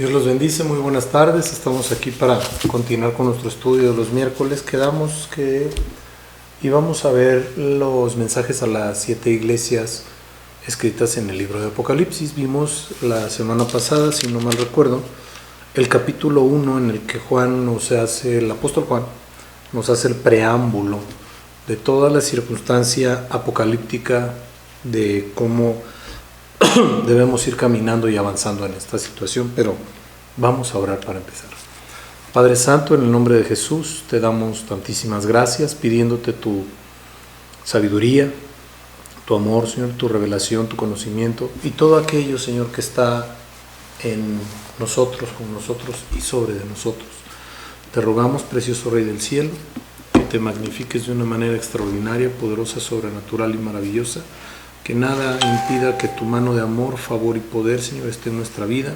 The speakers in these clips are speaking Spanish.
Dios los bendice, muy buenas tardes. Estamos aquí para continuar con nuestro estudio de los miércoles. Quedamos que íbamos a ver los mensajes a las 7 iglesias escritas en el libro de Apocalipsis. Vimos la semana pasada, si no mal recuerdo, el capítulo 1 en el que el apóstol Juan nos hace el preámbulo de toda la circunstancia apocalíptica de cómo debemos ir caminando y avanzando en esta situación, pero vamos a orar para empezar. Padre Santo, en el nombre de Jesús, te damos tantísimas gracias, pidiéndote tu sabiduría, tu amor, Señor, tu revelación, tu conocimiento y todo aquello, Señor, que está en nosotros, con nosotros y sobre de nosotros. Te rogamos, precioso Rey del cielo, que te magnifiques de una manera extraordinaria, poderosa, sobrenatural y maravillosa, que nada impida que tu mano de amor, favor y poder, Señor, esté en nuestra vida,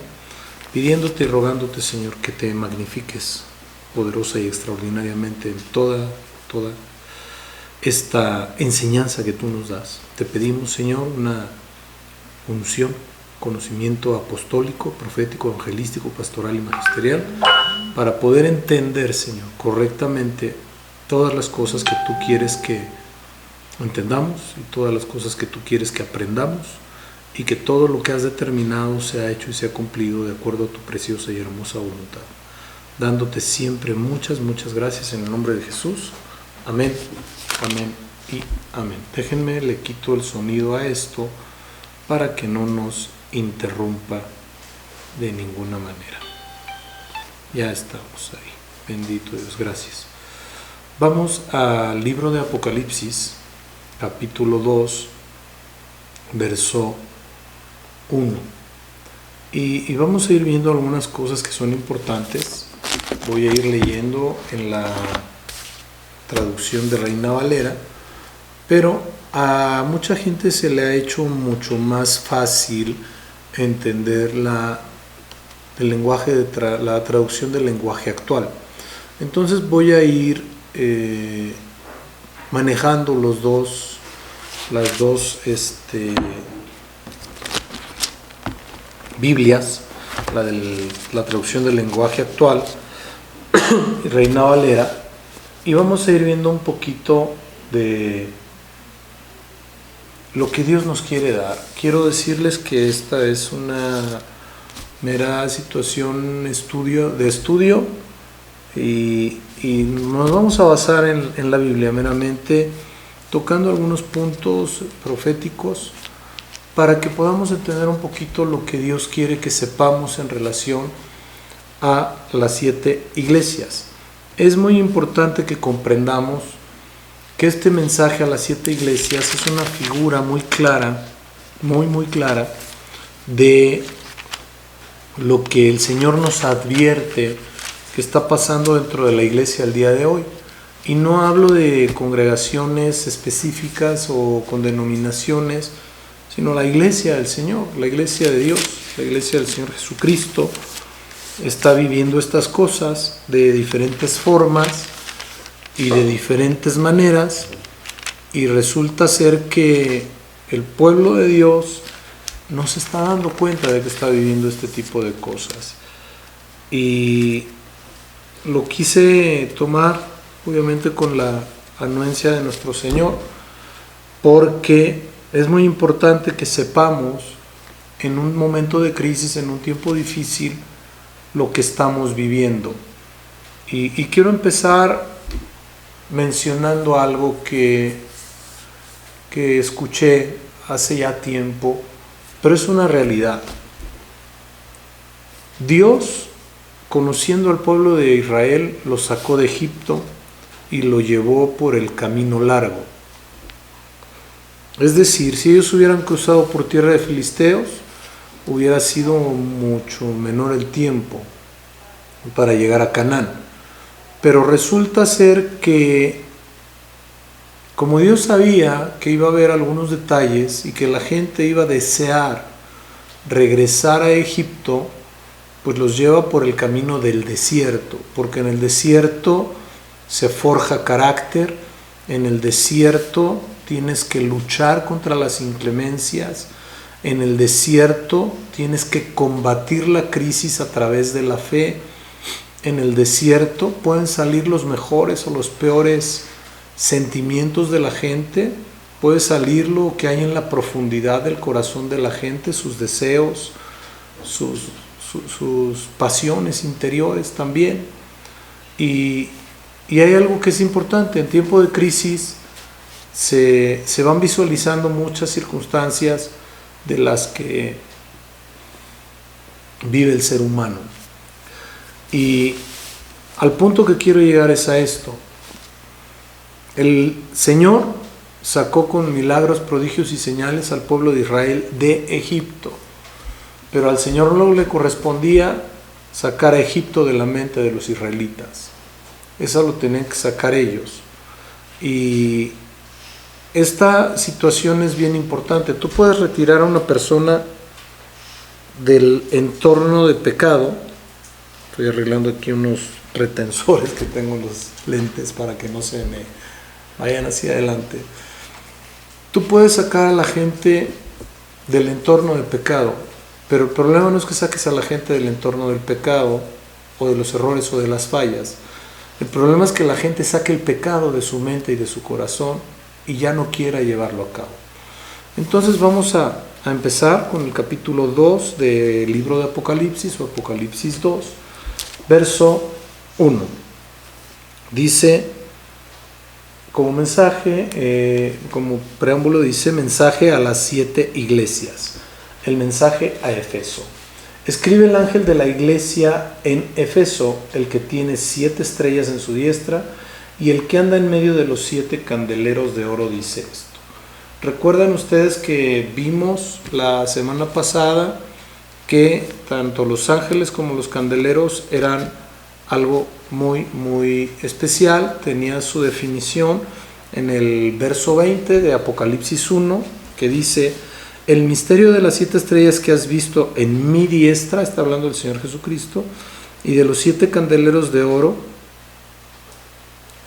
pidiéndote y rogándote, Señor, que te magnifiques poderosa y extraordinariamente en toda esta enseñanza que tú nos das. Te pedimos, Señor, una unción, conocimiento apostólico, profético, evangelístico, pastoral y magisterial, para poder entender, Señor, correctamente todas las cosas que tú quieres que entendamos y todas las cosas que tú quieres que aprendamos, y que todo lo que has determinado sea hecho y sea cumplido de acuerdo a tu preciosa y hermosa voluntad. Dándote siempre muchas gracias en el nombre de Jesús. Amén, amén y amén. Déjenme, le quito el sonido a esto para que no nos interrumpa de ninguna manera. Ya estamos ahí. Bendito Dios, gracias. Vamos al libro de Apocalipsis, capítulo 2, verso 1. Y vamos a ir viendo algunas cosas que son importantes. Voy a ir leyendo en la traducción de Reina Valera, pero a mucha gente se le ha hecho mucho más fácil entender la traducción del lenguaje actual. Entonces voy a ir manejando las dos Biblias, la traducción del lenguaje actual y Reina Valera, y vamos a ir viendo un poquito de lo que Dios nos quiere dar. Quiero decirles que esta es una mera situación de estudio y nos vamos a basar en la Biblia meramente, tocando algunos puntos proféticos para que podamos entender un poquito lo que Dios quiere que sepamos en relación a las 7 iglesias. Es muy importante que comprendamos que este mensaje a las 7 iglesias es una figura muy clara, muy clara, de lo que el Señor nos advierte que está pasando dentro de la iglesia el día de hoy. Y no hablo de congregaciones específicas o con denominaciones, sino la iglesia del Señor, la iglesia de Dios, la iglesia del Señor Jesucristo está viviendo estas cosas de diferentes formas y de diferentes maneras, y resulta ser que el pueblo de Dios no se está dando cuenta de que está viviendo este tipo de cosas. Y lo quise tomar obviamente con la anuencia de nuestro Señor, porque es muy importante que sepamos en un momento de crisis, en un tiempo difícil, lo que estamos viviendo. Y quiero empezar mencionando algo que escuché hace ya tiempo, pero es una realidad. Dios, conociendo al pueblo de Israel, lo sacó de Egipto y lo llevó por el camino largo. Es decir, si ellos hubieran cruzado por tierra de filisteos, hubiera sido mucho menor el tiempo para llegar a Canaán. Pero resulta ser que, como Dios sabía que iba a haber algunos detalles y que la gente iba a desear regresar a Egipto, pues los lleva por el camino del desierto, porque en el desierto se forja carácter, en el desierto tienes que luchar contra las inclemencias, En el desierto tienes que combatir la crisis a través de la fe. En el desierto pueden salir los mejores o los peores sentimientos de la gente. Puede salir lo que hay en la profundidad del corazón de la gente, sus deseos, sus pasiones interiores también. Y hay algo que es importante: en tiempo de crisis se van visualizando muchas circunstancias de las que vive el ser humano. Y al punto que quiero llegar es a esto: el Señor sacó con milagros, prodigios y señales al pueblo de Israel de Egipto, pero al Señor no le correspondía sacar a Egipto de la mente de los israelitas. Eso lo tenían que sacar ellos. Y esta situación es bien importante. Tú puedes retirar a una persona del entorno de pecado. Estoy arreglando aquí unos retensores que tengo en los lentes para que no se me vayan hacia adelante. Tú puedes sacar a la gente del entorno de pecado, pero el problema no es que saques a la gente del entorno del pecado o de los errores o de las fallas. El problema es que la gente saque el pecado de su mente y de su corazón y ya no quiera llevarlo a cabo. Entonces vamos a empezar con el capítulo 2 del libro de Apocalipsis, o Apocalipsis 2, verso 1. Dice, como mensaje, como preámbulo, dice: mensaje a las 7 iglesias. El mensaje a Efeso. Escribe el ángel de la iglesia en Efeso, el que tiene 7 estrellas en su diestra y el que anda en medio de los 7 candeleros de oro, dice esto. ¿Recuerdan ustedes que vimos la semana pasada que tanto los ángeles como los candeleros eran algo muy, muy especial? Tenía su definición en el verso 20 de Apocalipsis 1, que dice: el misterio de las 7 estrellas que has visto en mi diestra, está hablando del Señor Jesucristo, y de los 7 candeleros de oro,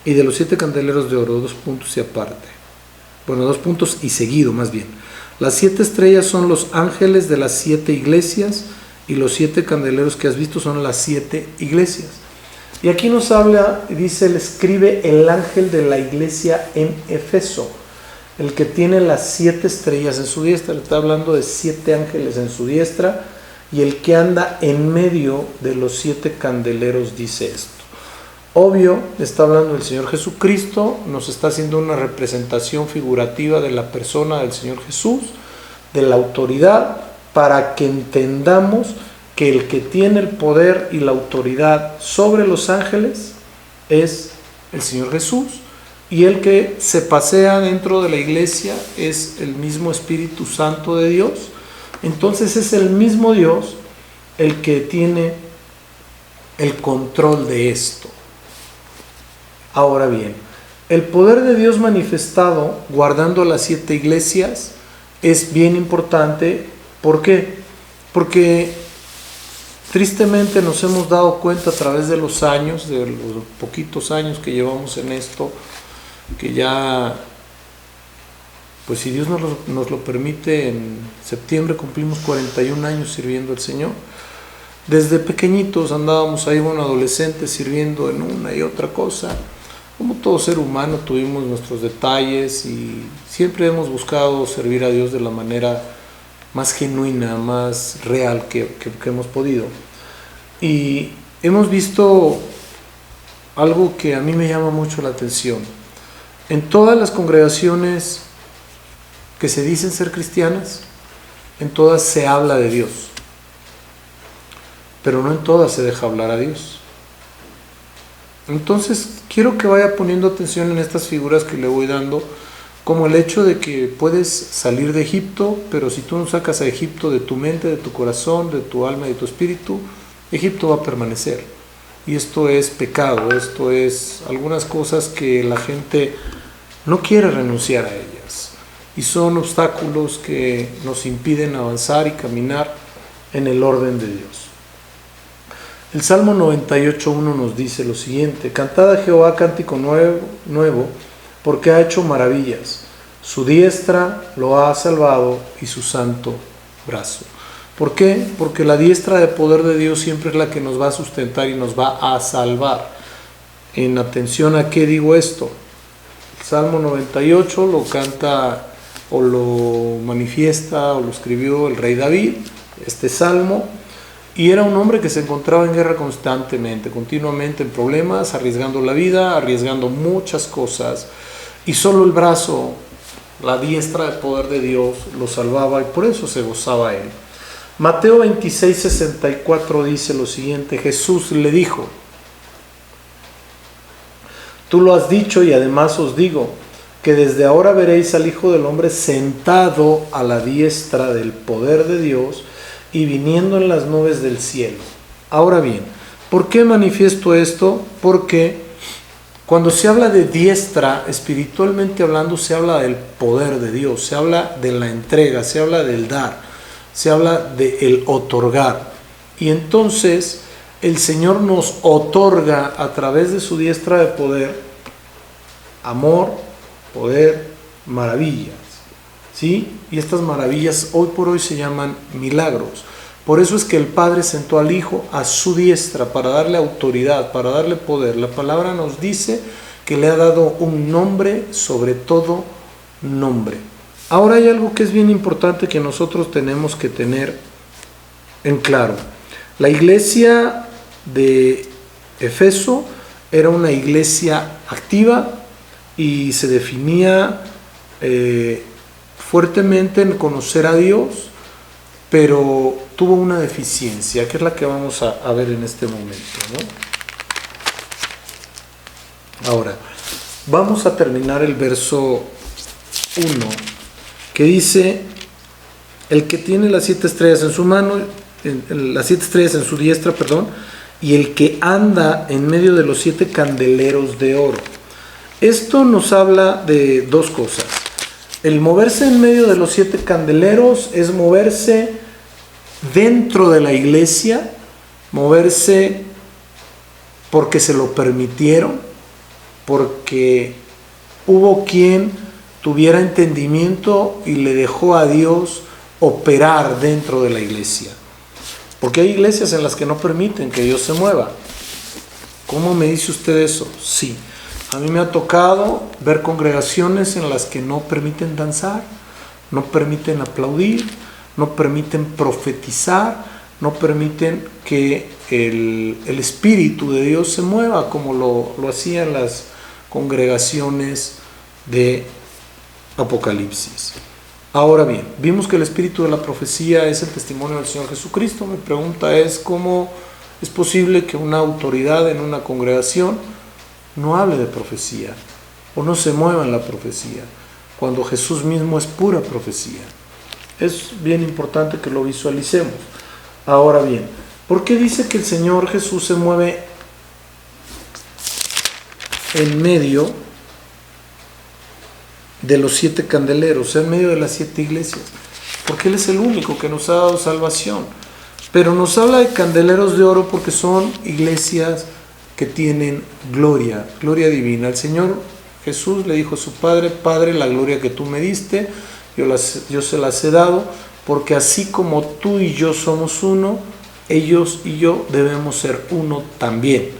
2 puntos y aparte. Bueno, 2 puntos y seguido, más bien. Las 7 estrellas son los ángeles de las 7 iglesias, y los 7 candeleros que has visto son las 7 iglesias. Y aquí nos habla, dice, le escribe el ángel de la iglesia en Efeso, el que tiene las 7 estrellas en su diestra. Le está hablando de 7 ángeles en su diestra, y el que anda en medio de los 7 candeleros dice esto. Obvio, está hablando del Señor Jesucristo, nos está haciendo una representación figurativa de la persona del Señor Jesús, de la autoridad, para que entendamos que el que tiene el poder y la autoridad sobre los ángeles es el Señor Jesús, y el que se pasea dentro de la iglesia es el mismo Espíritu Santo de Dios. Entonces es el mismo Dios el que tiene el control de esto. Ahora bien, el poder de Dios manifestado guardando las 7 iglesias es bien importante. ¿Por qué? Porque tristemente nos hemos dado cuenta a través de los años, de los poquitos años que llevamos en esto, que ya, pues si Dios nos lo permite, en septiembre cumplimos 41 años sirviendo al Señor. Desde pequeñitos andábamos ahí, bueno, adolescentes, sirviendo en una y otra cosa. Como todo ser humano tuvimos nuestros detalles y siempre hemos buscado servir a Dios de la manera más genuina, más real que hemos podido. Y hemos visto algo que a mí me llama mucho la atención. En todas las congregaciones que se dicen ser cristianas, en todas se habla de Dios, pero no en todas se deja hablar a Dios. Entonces quiero que vaya poniendo atención en estas figuras que le voy dando, como el hecho de que puedes salir de Egipto, pero si tú no sacas a Egipto de tu mente, de tu corazón, de tu alma y de tu espíritu, Egipto va a permanecer. Y esto es pecado, esto es algunas cosas que la gente no quiere renunciar a ellas, y son obstáculos que nos impiden avanzar y caminar en el orden de Dios. El Salmo 98.1 nos dice lo siguiente: cantad a Jehová cántico nuevo, porque ha hecho maravillas. Su diestra lo ha salvado y su santo brazo. ¿Por qué? Porque la diestra de poder de Dios siempre es la que nos va a sustentar y nos va a salvar. En atención a qué digo esto. El Salmo 98 lo canta o lo manifiesta o lo escribió el rey David, este salmo, y era un hombre que se encontraba en guerra constantemente, continuamente en problemas, arriesgando la vida, arriesgando muchas cosas, y solo el brazo, la diestra de poder de Dios lo salvaba, y por eso se gozaba él. Mateo 26:64 dice lo siguiente: Jesús le dijo: tú lo has dicho, y además os digo que desde ahora veréis al Hijo del Hombre sentado a la diestra del poder de Dios y viniendo en las nubes del cielo. Ahora bien, ¿por qué manifiesto esto? Porque cuando se habla de diestra, espiritualmente hablando, se habla del poder de Dios, se habla de la entrega, se habla del dar, se habla del otorgar. Y entonces el Señor nos otorga a través de su diestra de poder amor, poder, maravillas, ¿sí? Y estas maravillas hoy por hoy se llaman milagros. Por eso es que el Padre sentó al Hijo a su diestra para darle autoridad, para darle poder. La palabra nos dice que le ha dado un nombre sobre todo nombre. Ahora hay algo que es bien importante que nosotros tenemos que tener en claro. La iglesia de Efeso era una iglesia activa y se definía fuertemente en conocer a Dios, pero tuvo una deficiencia, que es la que vamos a ver en este momento, ¿no? Ahora, vamos a terminar el verso 1, que dice: el que tiene las 7 estrellas en su mano, las 7 estrellas en su diestra, y el que anda en medio de los 7 candeleros de oro. Esto nos habla de dos cosas. El moverse en medio de los 7 candeleros es moverse dentro de la iglesia, moverse porque se lo permitieron, porque hubo quien tuviera entendimiento y le dejó a Dios operar dentro de la iglesia. Porque hay iglesias en las que no permiten que Dios se mueva. ¿Cómo me dice usted eso? Sí. A mí me ha tocado ver congregaciones en las que no permiten danzar, no permiten aplaudir, no permiten profetizar, no permiten que el Espíritu de Dios se mueva como lo hacían las congregaciones de Apocalipsis. Ahora bien, vimos que el espíritu de la profecía es el testimonio del Señor Jesucristo. Mi pregunta es: ¿cómo es posible que una autoridad en una congregación no hable de profecía o no se mueva en la profecía, cuando Jesús mismo es pura profecía? Es bien importante que lo visualicemos. Ahora bien, ¿por qué dice que el Señor Jesús se mueve en medio de los 7 candeleros, en medio de las 7 iglesias? Porque Él es el único que nos ha dado salvación. Pero nos habla de candeleros de oro porque son iglesias que tienen gloria, gloria divina. El Señor Jesús le dijo a su Padre: Padre, la gloria que tú me diste, yo se las he dado, porque así como tú y yo somos uno, ellos y yo debemos ser uno también.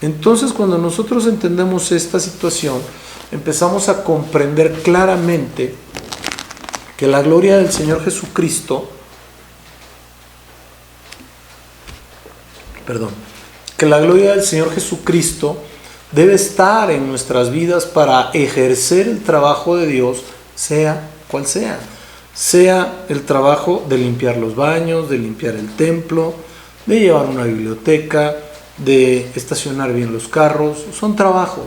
Entonces, cuando nosotros entendemos esta situación, empezamos a comprender claramente que la gloria del Señor Jesucristo, que la gloria del Señor Jesucristo debe estar en nuestras vidas para ejercer el trabajo de Dios, sea cual sea. Sea el trabajo de limpiar los baños, de limpiar el templo, de llevar una biblioteca, de estacionar bien los carros. Son trabajos.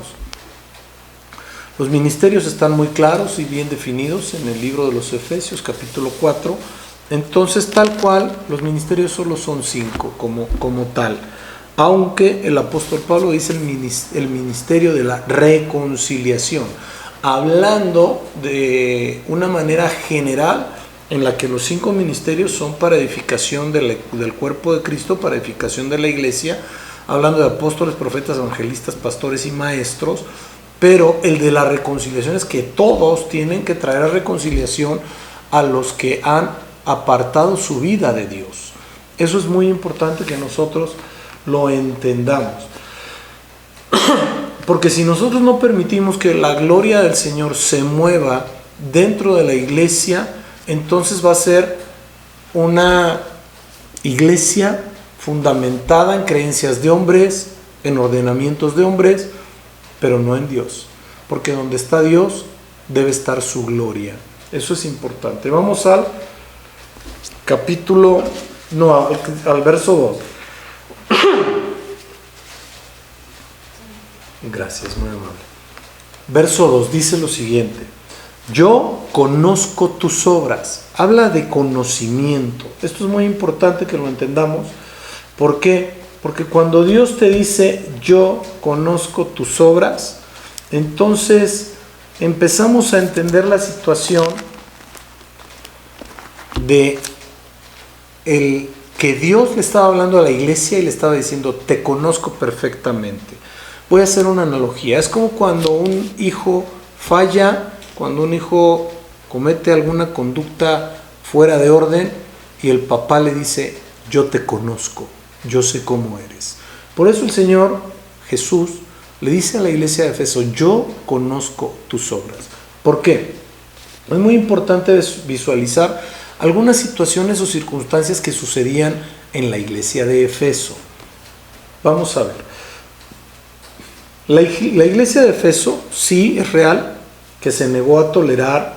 Los ministerios están muy claros y bien definidos en el libro de los Efesios, capítulo 4. Entonces, tal cual, los ministerios solo son 5 como tal. Aunque el apóstol Pablo dice el ministerio de la reconciliación, hablando de una manera general en la que los 5 ministerios son para edificación del cuerpo de Cristo, para edificación de la iglesia, hablando de apóstoles, profetas, evangelistas, pastores y maestros. Pero el de la reconciliación es que todos tienen que traer a reconciliación a los que han apartado su vida de Dios. Eso es muy importante que nosotros lo entendamos. Porque si nosotros no permitimos que la gloria del Señor se mueva dentro de la iglesia, entonces va a ser una iglesia fundamentada en creencias de hombres, en ordenamientos de hombres, pero no en Dios. Porque donde está Dios debe estar su gloria. Eso es importante. Vamos al al verso 2. Gracias, muy amable. Verso 2 dice lo siguiente: yo conozco tus obras. Habla de conocimiento. Esto es muy importante que lo entendamos. ¿Por qué? Porque cuando Dios te dice yo conozco tus obras, entonces empezamos a entender la situación de el que Dios le estaba hablando a la iglesia y le estaba diciendo te conozco perfectamente. Voy a hacer una analogía. Es como cuando un hijo falla, cuando un hijo comete alguna conducta fuera de orden y el papá le dice yo te conozco, yo sé cómo eres. Por eso el Señor Jesús le dice a la iglesia de Efeso yo conozco tus obras. ¿Por qué? Es muy importante visualizar algunas situaciones o circunstancias que sucedían en la iglesia de Efeso. Vamos a ver. La iglesia de Efeso sí es real que se negó a tolerar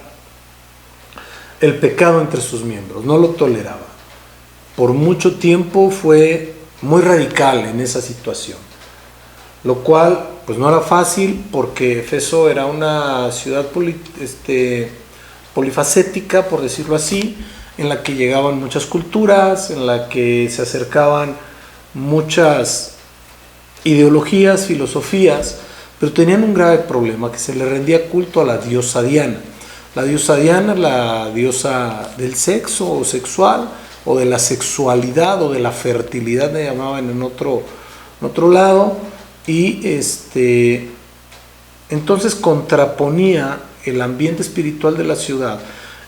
el pecado entre sus miembros, no lo toleraba. Por mucho tiempo fue muy radical en esa situación, lo cual pues no era fácil porque Efeso era una ciudad polifacética, por decirlo así, en la que llegaban muchas culturas, en la que se acercaban muchas ideologías, filosofías, pero tenían un grave problema, que se le rendía culto a la diosa Diana. La diosa Diana, la diosa del sexo o sexual, o de la sexualidad o de la fertilidad, le llamaban en otro lado, y entonces contraponía el ambiente espiritual de la ciudad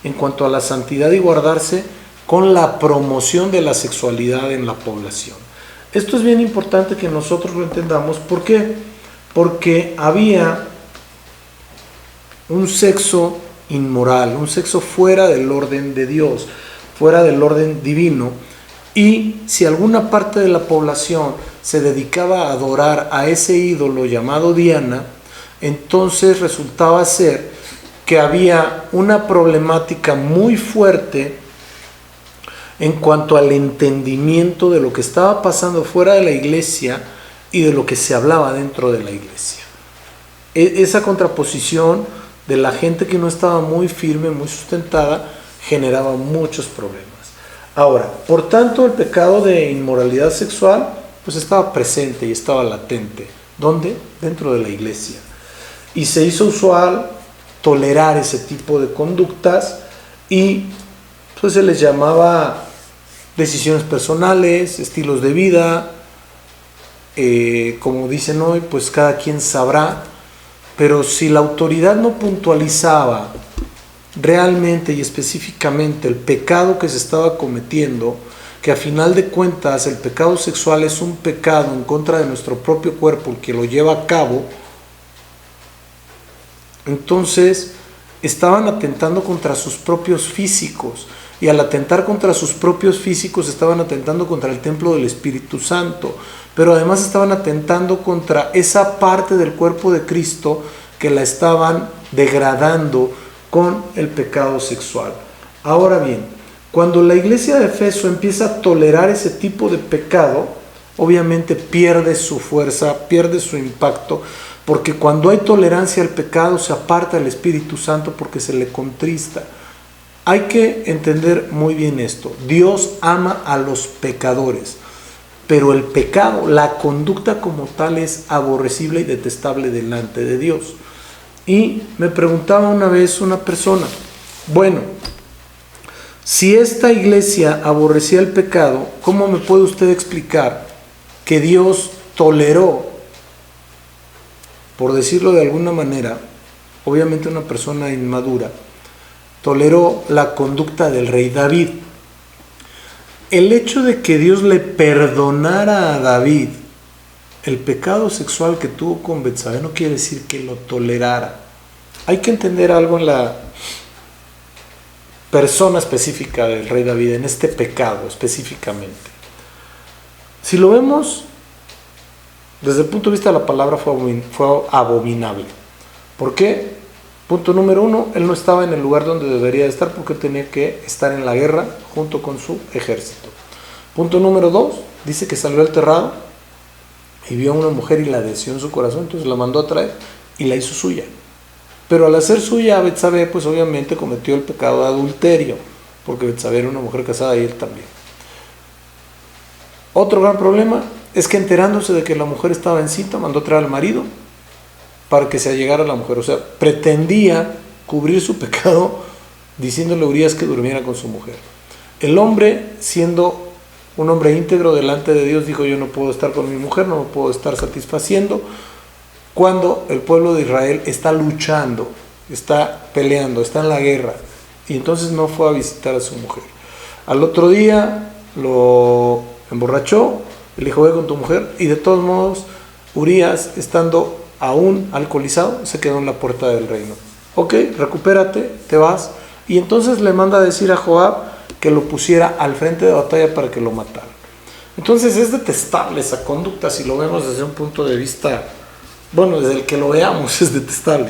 en cuanto a la santidad y guardarse con la promoción de la sexualidad en la población. Esto es bien importante que nosotros lo entendamos. ¿Por qué? Porque había un sexo inmoral, un sexo fuera del orden de Dios, fuera del orden divino, y si alguna parte de la población se dedicaba a adorar a ese ídolo llamado Diana, entonces resultaba ser que había una problemática muy fuerte en cuanto al entendimiento de lo que estaba pasando fuera de la iglesia y de lo que se hablaba dentro de la iglesia. Esa contraposición de la gente que no estaba muy firme, muy sustentada, generaba muchos problemas. Ahora, por tanto, el pecado de inmoralidad sexual pues estaba presente y estaba latente. ¿Dónde? Dentro de la iglesia. Y se hizo usual tolerar ese tipo de conductas y pues se les llamaba decisiones personales, estilos de vida, como dicen hoy, pues cada quien sabrá, pero si la autoridad no puntualizaba realmente y específicamente el pecado que se estaba cometiendo, que a final de cuentas el pecado sexual es un pecado en contra de nuestro propio cuerpo, el que lo lleva a cabo, entonces estaban atentando contra sus propios físicos. Y al atentar contra sus propios físicos estaban atentando contra el templo del Espíritu Santo, pero además estaban atentando contra esa parte del cuerpo de Cristo que la estaban degradando con el pecado sexual. Ahora bien, cuando la iglesia de Efeso empieza a tolerar ese tipo de pecado, obviamente pierde su fuerza, pierde su impacto, porque cuando hay tolerancia al pecado se aparta el Espíritu Santo porque se le contrista. Hay que entender muy bien esto. Dios ama a los pecadores, pero el pecado, la conducta como tal, es aborrecible y detestable delante de Dios. Y me preguntaba una vez una persona, bueno, si esta iglesia aborrecía el pecado, ¿cómo me puede usted explicar que Dios toleró, por decirlo de alguna manera, obviamente una persona inmadura, toleró la conducta del rey David? el hecho de que Dios le perdonara a David el pecado sexual que tuvo con Betsabé no quiere decir que lo tolerara. Hay que entender algo en la persona específica del rey David, en este pecado específicamente. Si lo vemos desde el punto de vista de la palabra, fue abominable. ¿Por qué? Punto número 1, él no estaba en el lugar donde debería estar porque tenía que estar en la guerra junto con su ejército. Punto número 2, dice que salió al terrado y vio a una mujer y la deseó en su corazón, entonces la mandó a traer y la hizo suya. Pero al hacer suya a Betsabé, pues obviamente cometió el pecado de adulterio, porque Betsabé era una mujer casada y él también. Otro gran problema es que enterándose de que la mujer estaba encinta, mandó a traer al marido para que se allegara a la mujer. O sea, pretendía cubrir su pecado diciéndole a Urías que durmiera con su mujer. El hombre, siendo un hombre íntegro delante de Dios, dijo: yo no puedo estar con mi mujer, no me puedo estar satisfaciendo cuando el pueblo de Israel está luchando, está peleando, está en la guerra. Y entonces no fue a visitar a su mujer. Al otro día lo emborrachó, le dijo: ve con tu mujer. Y de todos modos, Urías, estando aún alcoholizado, se quedó en la puerta del reino. Ok, recupérate, te vas. Y entonces le manda a decir a Joab que lo pusiera al frente de batalla para que lo matara. Entonces es detestable esa conducta si lo vemos desde un punto de vista, bueno, desde el que lo veamos es detestable.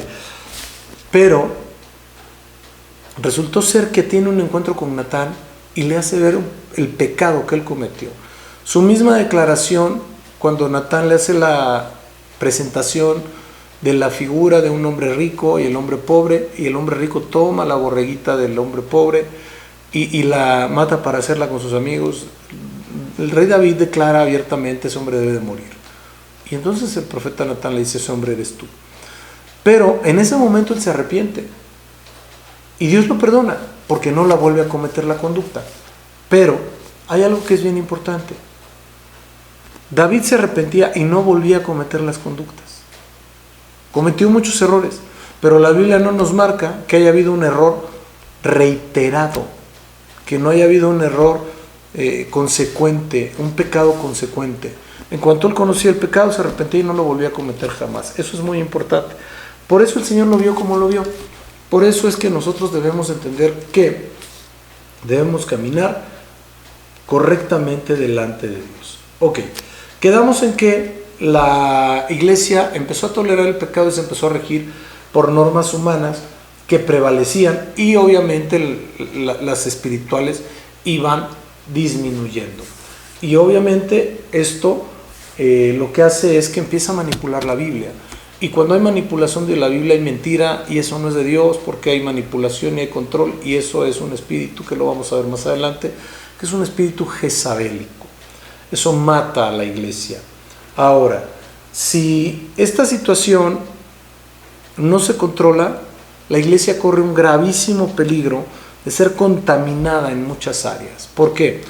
Pero resultó ser que tiene un encuentro con Natán y le hace ver el pecado que él cometió. Su misma declaración, cuando Natán le hace la presentación de la figura de un hombre rico y el hombre pobre, y el hombre rico toma la borreguita del hombre pobre y la mata para hacerla con sus amigos, el rey David declara abiertamente: ese hombre debe de morir. Y entonces el profeta Natán le dice: ese hombre eres tú. Pero en ese momento él se arrepiente y Dios lo perdona porque no la vuelve a cometer la conducta. Pero hay algo que es bien importante: David se arrepentía y no volvía a cometer las conductas. Cometió muchos errores, pero la Biblia no nos marca que haya habido un error reiterado, que no haya habido un error consecuente, un pecado consecuente. En cuanto él conocía el pecado, se arrepentía y no lo volvía a cometer jamás. Eso es muy importante. Por eso el Señor lo vio como lo vio. Por eso es que nosotros debemos entender que debemos caminar correctamente delante de Dios. Ok, quedamos en que la iglesia empezó a tolerar el pecado y se empezó a regir por normas humanas que prevalecían, y obviamente las espirituales iban disminuyendo. Y obviamente esto lo que hace es que empieza a manipular la Biblia. Y cuando hay manipulación de la Biblia hay mentira, y eso no es de Dios, porque hay manipulación y hay control, y eso es un espíritu que lo vamos a ver más adelante, que es un espíritu jezabélico. Eso mata a la iglesia. Ahora, si esta situación no se controla, la iglesia corre un gravísimo peligro de ser contaminada en muchas áreas. ¿Por qué?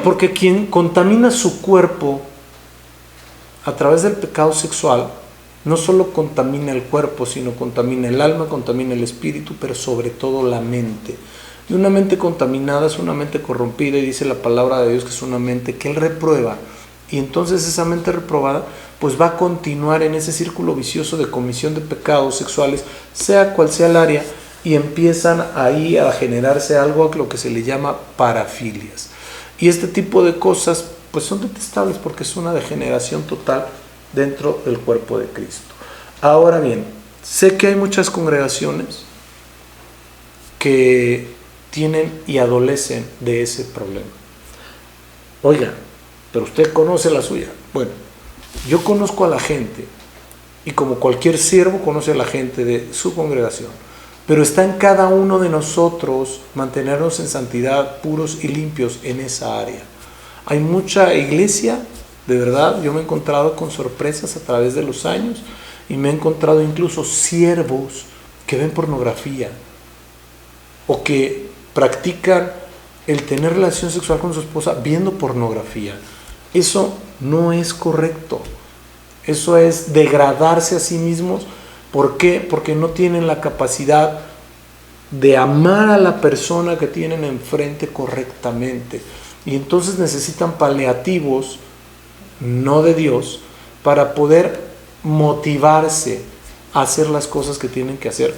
Porque quien contamina su cuerpo a través del pecado sexual no solo contamina el cuerpo, sino contamina el alma, contamina el espíritu, pero sobre todo la mente. Y una mente contaminada es una mente corrompida, y dice la palabra de Dios que es una mente que Él reprueba. Y entonces esa mente reprobada pues va a continuar en ese círculo vicioso de comisión de pecados sexuales, sea cual sea el área, y empiezan ahí a generarse algo a lo que se le llama parafilias. Y este tipo de cosas pues son detestables porque es una degeneración total dentro del cuerpo de Cristo. Ahora bien, sé que hay muchas congregaciones que tienen y adolecen de ese problema. Oiga, pero usted conoce la suya. Bueno, yo conozco a la gente, y como cualquier siervo conoce a la gente de su congregación, pero está en cada uno de nosotros mantenernos en santidad, puros y limpios en esa área. Hay mucha iglesia, de verdad, yo me he encontrado con sorpresas a través de los años, y me he encontrado incluso siervos que ven pornografía o que practican el tener relación sexual con su esposa viendo pornografía. Eso no es correcto. Eso es degradarse a sí mismos. ¿Por qué? Porque no tienen la capacidad de amar a la persona que tienen enfrente correctamente. Y entonces necesitan paliativos, no de Dios, para poder motivarse a hacer las cosas que tienen que hacer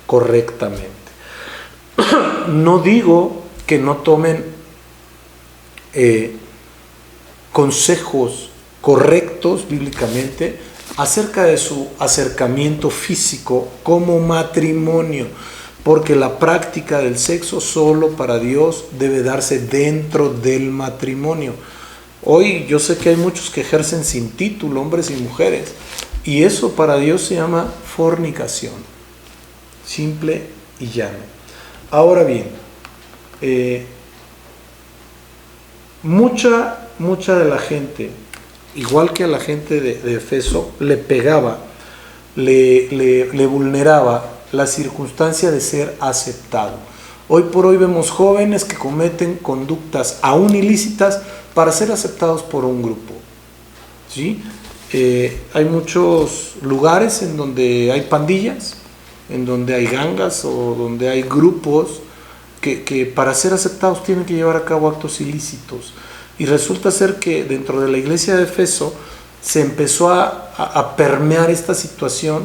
correctamente. No digo que no tomen consejos correctos bíblicamente acerca de su acercamiento físico como matrimonio, porque la práctica del sexo solo para Dios debe darse dentro del matrimonio. Hoy yo sé que hay muchos que ejercen sin título, hombres y mujeres, y eso para Dios se llama fornicación, simple y llano. Ahora bien, mucha de la gente, igual que a la gente de Efeso, le pegaba, le vulneraba la circunstancia de ser aceptado. Hoy por hoy vemos jóvenes que cometen conductas aún ilícitas para ser aceptados por un grupo, ¿sí? Hay muchos lugares en donde hay pandillas, en donde hay gangas o donde hay grupos que para ser aceptados tienen que llevar a cabo actos ilícitos. Y resulta ser que dentro de la iglesia de Efeso se empezó a permear esta situación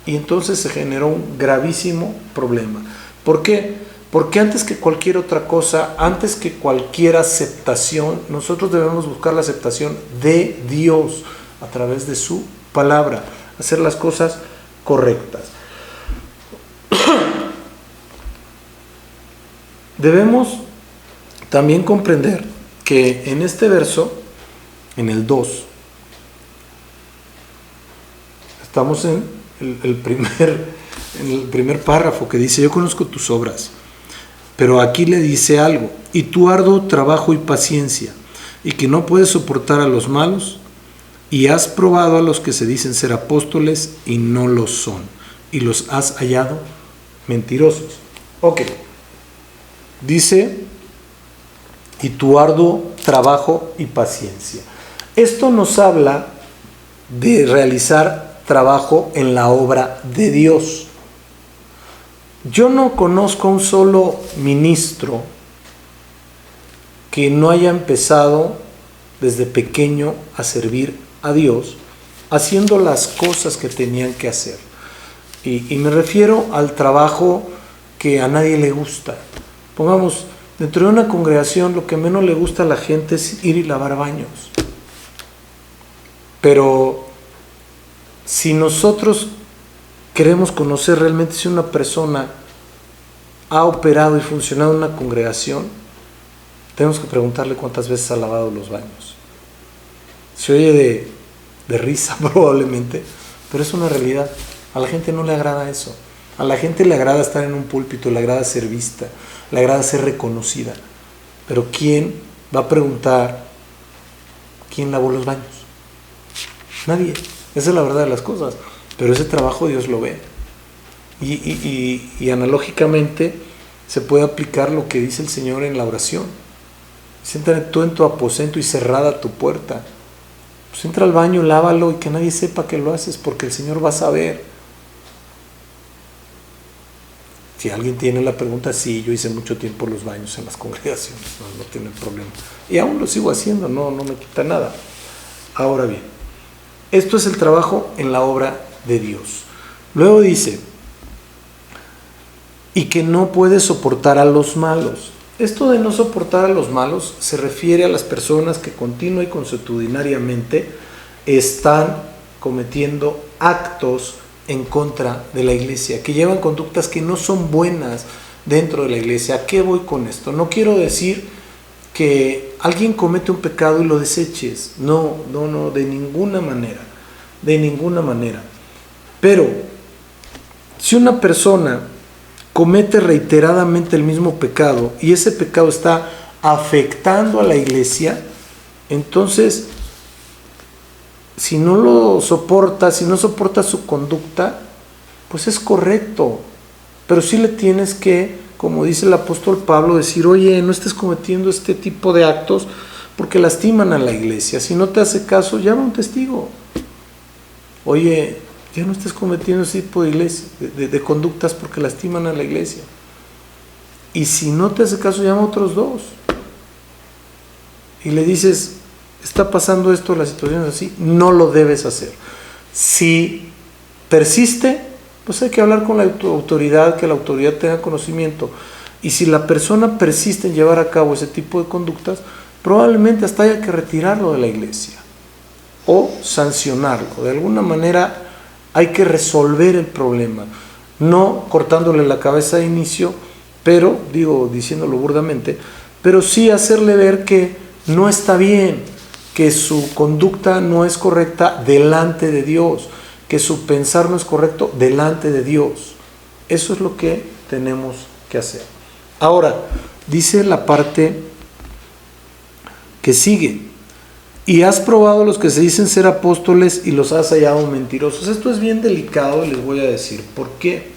y entonces se generó un gravísimo problema. ¿Por qué? Porque antes que cualquier otra cosa, antes que cualquier aceptación, nosotros debemos buscar la aceptación de Dios a través de su palabra, hacer las cosas correctas. Debemos también comprender que en este verso, en el 2, estamos en el primer párrafo que dice: yo conozco tus obras, pero aquí le dice algo: y tu arduo trabajo y paciencia, y que no puedes soportar a los malos, y has probado a los que se dicen ser apóstoles y no lo son, y los has hallado mentirosos. Ok, dice: y tu arduo trabajo y paciencia. Esto nos habla de realizar trabajo en la obra de Dios. Yo no conozco a un solo ministro que no haya empezado desde pequeño a servir a Dios, haciendo las cosas que tenían que hacer. Y me refiero al trabajo que a nadie le gusta. Pongamos, dentro de una congregación lo que menos le gusta a la gente es ir y lavar baños. Pero si nosotros queremos conocer realmente si una persona ha operado y funcionado en una congregación, tenemos que preguntarle cuántas veces ha lavado los baños. Se oye de risa probablemente, pero es una realidad. A la gente no le agrada eso. A la gente le agrada estar en un púlpito, le agrada ser vista, le agrada ser reconocida. Pero ¿quién va a preguntar quién lavó los baños? Nadie. Esa es la verdad de las cosas. Pero ese trabajo Dios lo ve. Y analógicamente se puede aplicar lo que dice el Señor en la oración. Siéntate tú en tu aposento y cerrada tu puerta. Pues entra al baño, lávalo y que nadie sepa que lo haces, porque el Señor va a saber. Si alguien tiene la pregunta, sí, yo hice mucho tiempo los baños en las congregaciones, no tiene problema. Y aún lo sigo haciendo, no me quita nada. Ahora bien, esto es el trabajo en la obra de Dios. Luego dice: y que no puede soportar a los malos. Esto de no soportar a los malos se refiere a las personas que continua y consuetudinariamente están cometiendo actos en contra de la iglesia, que llevan conductas que no son buenas dentro de la iglesia. ¿A qué voy con esto? No quiero decir que alguien comete un pecado y lo deseches. No, de ninguna manera. Pero si una persona comete reiteradamente el mismo pecado y ese pecado está afectando a la iglesia, entonces si no lo soporta, si no soporta su conducta, pues es correcto, pero sí le tienes que, como dice el apóstol Pablo, decir: oye, no estés cometiendo este tipo de actos porque lastiman a la iglesia. Si no te hace caso, llama a un testigo. Oye, ya no estés cometiendo ese tipo de conductas porque lastiman a la iglesia. Y si no te hace caso, llama a otros dos. Y le dices, está pasando esto, la situación es así, no lo debes hacer. Si persiste, pues hay que hablar con la autoridad, que la autoridad tenga conocimiento. Y si la persona persiste en llevar a cabo ese tipo de conductas, probablemente hasta haya que retirarlo de la iglesia o sancionarlo. De alguna manera hay que resolver el problema, no cortándole la cabeza de inicio, pero, diciéndolo burdamente, pero sí hacerle ver que no está bien, que su conducta no es correcta delante de Dios, que su pensar no es correcto delante de Dios. Eso es lo que tenemos que hacer. Ahora, dice la parte que sigue: y has probado los que se dicen ser apóstoles y los has hallado mentirosos. Esto es bien delicado y les voy a decir por qué.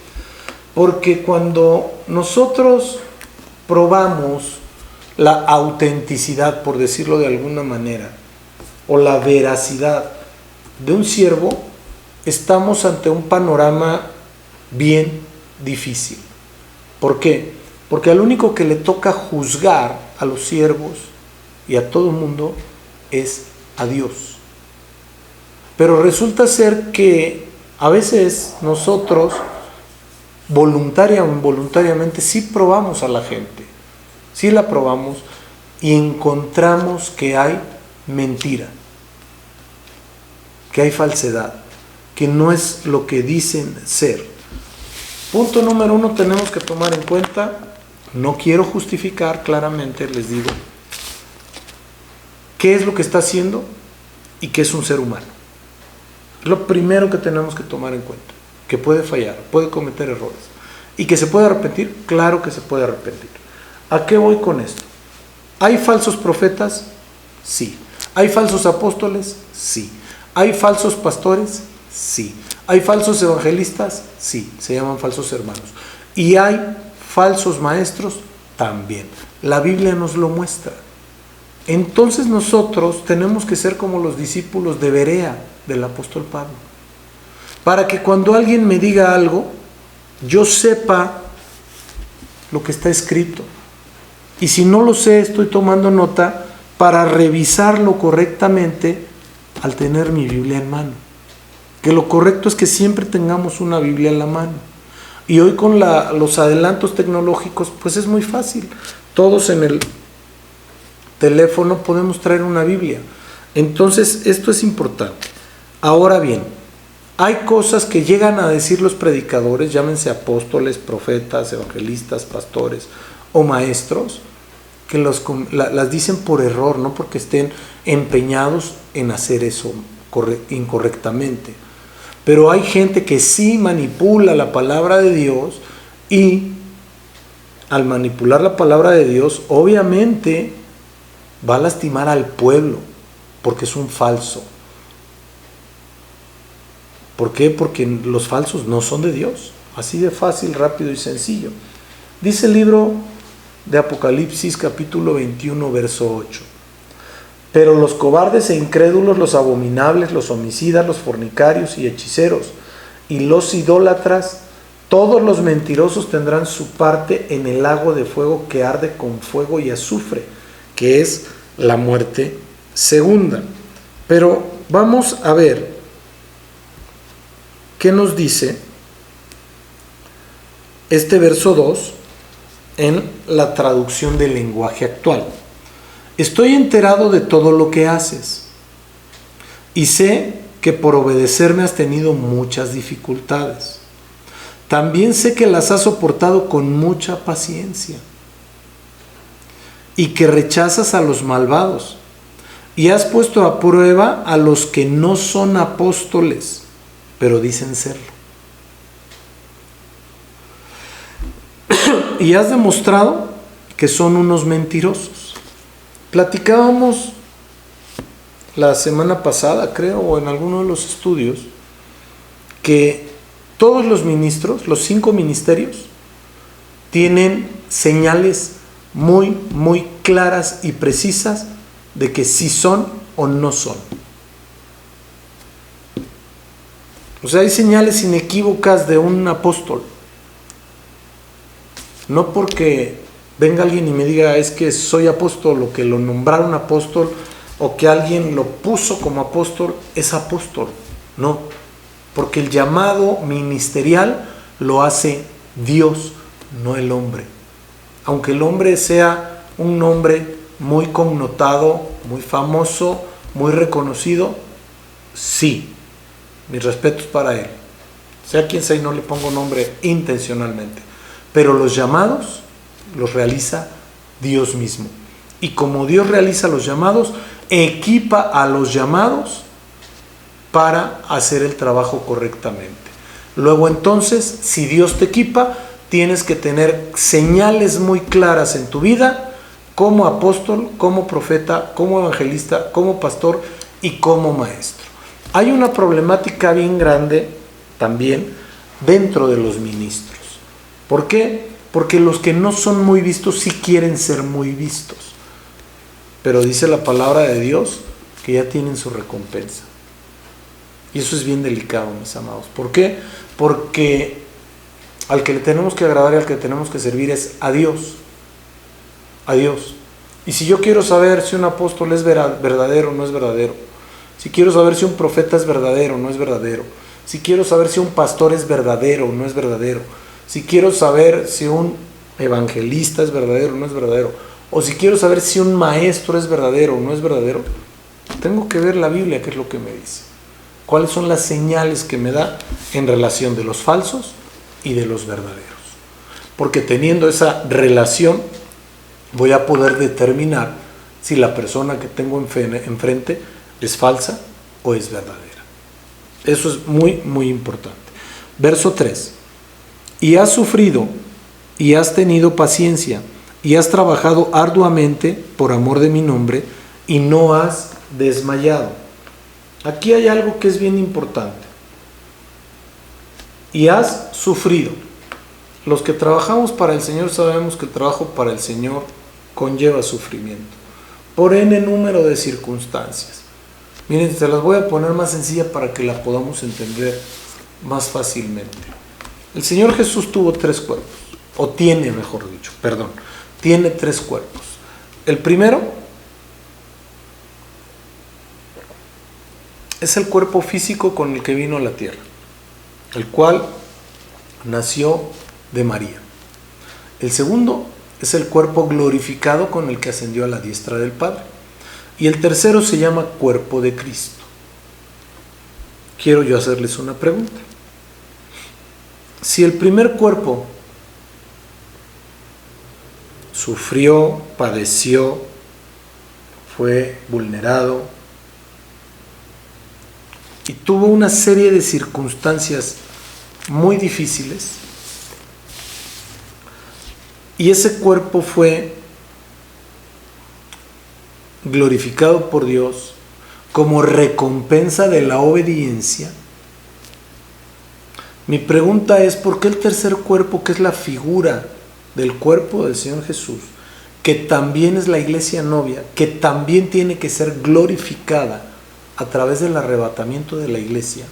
Porque cuando nosotros probamos la autenticidad, por decirlo de alguna manera, o la veracidad de un siervo, estamos ante un panorama bien difícil. ¿Por qué? Porque al único que le toca juzgar a los siervos y a todo el mundo es a Dios. Pero resulta ser que a veces nosotros, voluntaria o involuntariamente, sí probamos a la gente, sí la probamos y encontramos que hay mentira, que hay falsedad, que no es lo que dicen ser. Punto número 1, tenemos que tomar en cuenta, no quiero justificar, claramente les digo, qué es lo que está haciendo y qué es un ser humano. Lo primero que tenemos que tomar en cuenta, que puede fallar, puede cometer errores y que se puede arrepentir, claro que se puede arrepentir. ¿A qué voy con esto? ¿Hay falsos profetas? Sí. ¿Hay falsos apóstoles? Sí. ¿Hay falsos pastores? Sí. ¿Hay falsos evangelistas? Sí, se llaman falsos hermanos. ¿Y hay falsos maestros? También. La Biblia nos lo muestra. Entonces nosotros tenemos que ser como los discípulos de Berea del apóstol Pablo, para que cuando alguien me diga algo, yo sepa lo que está escrito. Y si no lo sé, estoy tomando nota para revisarlo correctamente al tener mi Biblia en mano. Que lo correcto es que siempre tengamos una Biblia en la mano. Y hoy con los adelantos tecnológicos, pues es muy fácil. Todos en el teléfono podemos traer una Biblia. Entonces, esto es importante. Ahora bien, hay cosas que llegan a decir los predicadores, llámense apóstoles, profetas, evangelistas, pastores o maestros, que las dicen por error, no porque estén empeñados en hacer eso incorrectamente. Pero hay gente que sí manipula la palabra de Dios, y al manipular la palabra de Dios, obviamente va a lastimar al pueblo, porque es un falso. ¿Por qué? Porque los falsos no son de Dios. Así de fácil, rápido y sencillo. Dice el libro de Apocalipsis, capítulo 21, verso 8. Pero los cobardes e incrédulos, los abominables, los homicidas, los fornicarios y hechiceros, y los idólatras, todos los mentirosos tendrán su parte en el lago de fuego que arde con fuego y azufre, que es la muerte segunda. Pero vamos a ver qué nos dice este verso 2 en la traducción del lenguaje actual. Estoy enterado de todo lo que haces y sé que por obedecerme has tenido muchas dificultades. También sé que las has soportado con mucha paciencia y que rechazas a los malvados y has puesto a prueba a los que no son apóstoles, pero dicen serlo. Y has demostrado que son unos mentirosos. Platicábamos la semana pasada, creo, o en alguno de los estudios, que todos los ministros, los 5 ministerios, tienen señales muy, muy claras y precisas de que sí son o no son. O sea, hay señales inequívocas de un apóstol. No porque venga alguien y me diga es que soy apóstol o que lo nombraron apóstol o que alguien lo puso como apóstol, es apóstol. No, porque el llamado ministerial lo hace Dios, no el hombre. Aunque el hombre sea un nombre muy connotado, muy famoso, muy reconocido, sí, mis respetos para él. Sea quien sea y no le pongo nombre intencionalmente. Pero los llamados los realiza Dios mismo. Y como Dios realiza los llamados, equipa a los llamados para hacer el trabajo correctamente. Luego entonces, si Dios te equipa, tienes que tener señales muy claras en tu vida como apóstol, como profeta, como evangelista, como pastor y como maestro. Hay una problemática bien grande también dentro de los ministros. ¿Por qué? Porque los que no son muy vistos sí quieren ser muy vistos. Pero dice la palabra de Dios que ya tienen su recompensa. Y eso es bien delicado, mis amados. ¿Por qué? Porque al que le tenemos que agradar y al que tenemos que servir es a Dios. A Dios. Y si yo quiero saber si un apóstol es verdadero o no es verdadero, si quiero saber si un profeta es verdadero o no es verdadero, si quiero saber si un pastor es verdadero o no es verdadero, si quiero saber si un evangelista es verdadero o no es verdadero, o si quiero saber si un maestro es verdadero o no es verdadero, tengo que ver la Biblia, qué es lo que me dice. ¿Cuáles son las señales que me da en relación de los falsos y de los verdaderos? Porque teniendo esa relación voy a poder determinar si la persona que tengo enfrente es falsa o es verdadera. Eso es muy, muy importante. Verso 3. Y has sufrido y has tenido paciencia y has trabajado arduamente por amor de mi nombre y no has desmayado. Aquí hay algo que es bien importante. Y has sufrido. Los que trabajamos para el Señor sabemos que el trabajo para el Señor conlleva sufrimiento, por n número de circunstancias. Miren, se las voy a poner más sencilla para que la podamos entender más fácilmente. El Señor Jesús tuvo 3 cuerpos, o tiene, mejor dicho, tiene 3 cuerpos. El primero es el cuerpo físico con el que vino a la tierra, el cual nació de María. El segundo es el cuerpo glorificado con el que ascendió a la diestra del Padre. Y el tercero se llama cuerpo de Cristo. Quiero yo hacerles una pregunta. Si el primer cuerpo sufrió, padeció, fue vulnerado y tuvo una serie de circunstancias muy difíciles, y ese cuerpo fue glorificado por Dios como recompensa de la obediencia, mi pregunta es, ¿por qué el tercer cuerpo, que es la figura del cuerpo del Señor Jesús, que también es la iglesia novia, que también tiene que ser glorificada a través del arrebatamiento de la iglesia?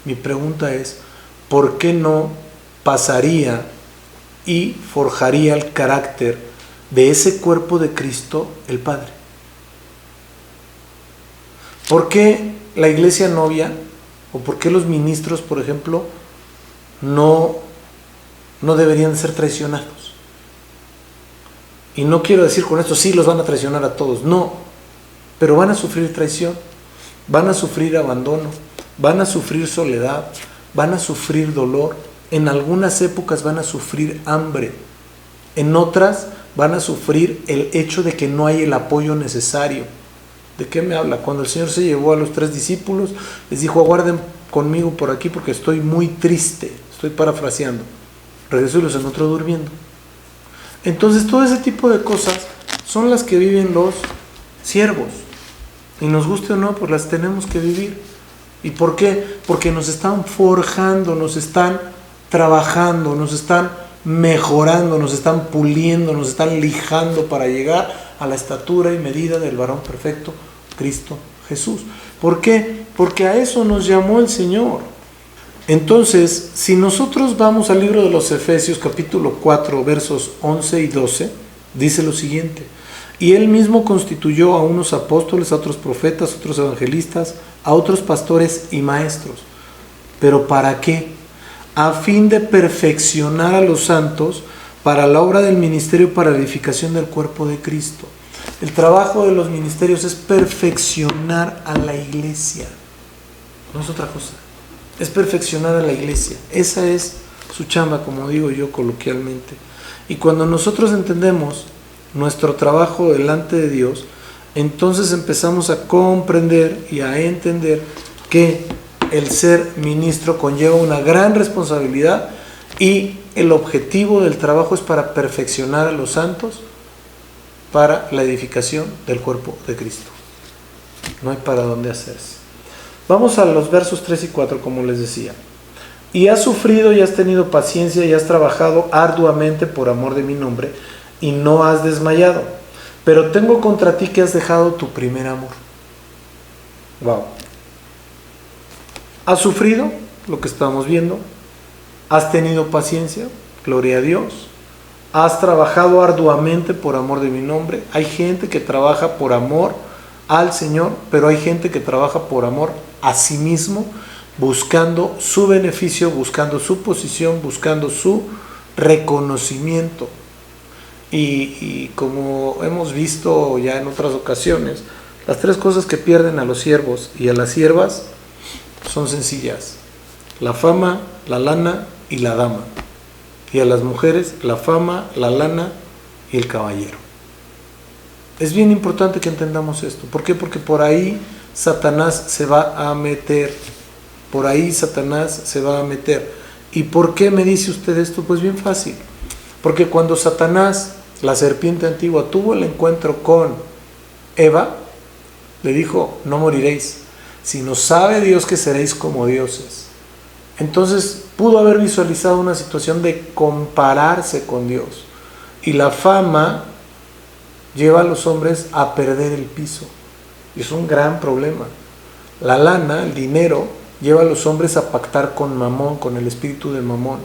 Mi pregunta es, ¿por qué no pasaría y forjaría el carácter de ese cuerpo de Cristo el Padre? ¿Por qué la iglesia novia, o por qué los ministros, por ejemplo, no deberían ser traicionados? Y no quiero decir con esto, sí, los van a traicionar a todos, no, pero van a sufrir traición, van a sufrir abandono, van a sufrir soledad, van a sufrir dolor. En algunas épocas van a sufrir hambre, en otras van a sufrir el hecho de que no hay el apoyo necesario. ¿De qué me habla? Cuando el Señor se llevó a los 3 discípulos, les dijo, aguarden conmigo por aquí porque estoy muy triste, estoy parafraseando. Regresó y los encontró durmiendo. Entonces todo ese tipo de cosas son las que viven los siervos, y nos guste o no, pues las tenemos que vivir. ¿Y por qué? Porque nos están forjando, nos están trabajando, nos están mejorando, nos están puliendo, nos están lijando para llegar a la estatura y medida del varón perfecto, Cristo Jesús. ¿Por qué? Porque a eso nos llamó el Señor. Entonces, si nosotros vamos al libro de los Efesios, capítulo 4, versos 11 y 12, dice lo siguiente: y él mismo constituyó a unos apóstoles, a otros profetas, a otros evangelistas, a otros pastores y maestros. ¿Pero para qué? A fin de perfeccionar a los santos para la obra del ministerio, para la edificación del cuerpo de Cristo. El trabajo de los ministerios es perfeccionar a la iglesia, no es otra cosa, es perfeccionar a la iglesia. Esa es su chamba, como digo yo coloquialmente. Y cuando nosotros entendemos nuestro trabajo delante de Dios, entonces empezamos a comprender y a entender que el ser ministro conlleva una gran responsabilidad, y el objetivo del trabajo es para perfeccionar a los santos para la edificación del cuerpo de Cristo. No hay para dónde hacerse. Vamos a los versos 3 y 4, como les decía. Y has sufrido y has tenido paciencia y has trabajado arduamente por amor de mi nombre y no has desmayado. Pero tengo contra ti que has dejado tu primer amor. Wow. Has sufrido, lo que estamos viendo. Has tenido paciencia, gloria a Dios. Has trabajado arduamente por amor de mi nombre. Hay gente que trabaja por amor al Señor, pero hay gente que trabaja por amor a sí mismo, buscando su beneficio, buscando su posición, buscando su reconocimiento. Y como hemos visto ya en otras ocasiones, las tres cosas que pierden a los siervos y a las siervas son sencillas: la fama, la lana y la dama. Y a las mujeres, la fama, la lana y el caballero. Es bien importante que entendamos esto. ¿Por qué? Porque por ahí Satanás se va a meter. Por ahí Satanás se va a meter. ¿Y por qué me dice usted esto? Pues bien fácil. Porque cuando Satanás, la serpiente antigua, tuvo el encuentro con Eva, le dijo: no moriréis, sino sabe Dios que seréis como dioses. Entonces pudo haber visualizado una situación de compararse con Dios. Y la fama lleva a los hombres a perder el piso. Y es un gran problema. La lana, el dinero, lleva a los hombres a pactar con Mamón, con el espíritu de Mamón.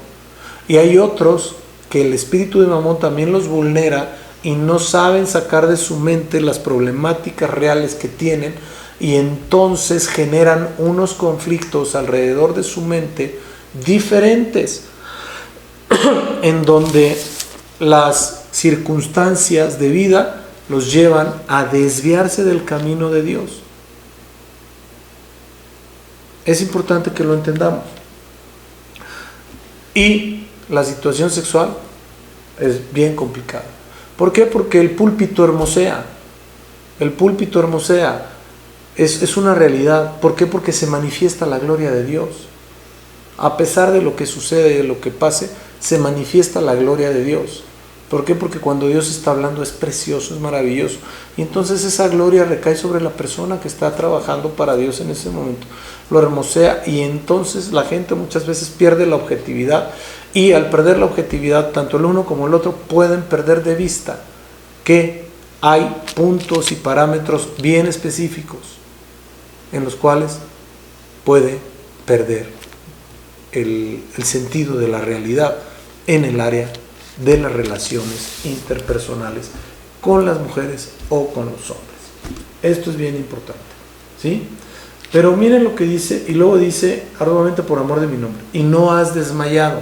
Y hay otros que el espíritu de Mamón también los vulnera y no saben sacar de su mente las problemáticas reales que tienen, y entonces generan unos conflictos alrededor de su mente diferentes, en donde las circunstancias de vida los llevan a desviarse del camino de Dios. Es importante que lo entendamos. Y la situación sexual es bien complicada. ¿Por qué? Porque el púlpito hermosea. El púlpito hermosea. Es una realidad. ¿Por qué? Porque se manifiesta la gloria de Dios. A pesar de lo que sucede, de lo que pase, se manifiesta la gloria de Dios. ¿Por qué? Porque cuando Dios está hablando es precioso, es maravilloso. Y entonces esa gloria recae sobre la persona que está trabajando para Dios en ese momento. Lo hermosea, y entonces la gente muchas veces pierde la objetividad. Y al perder la objetividad, tanto el uno como el otro pueden perder de vista que hay puntos y parámetros bien específicos en los cuales puede perder el sentido de la realidad en el área de las relaciones interpersonales con las mujeres o con los hombres. Esto es bien importante, ¿sí? Pero miren lo que dice, y luego dice: arduamente por amor de mi nombre, y no has desmayado.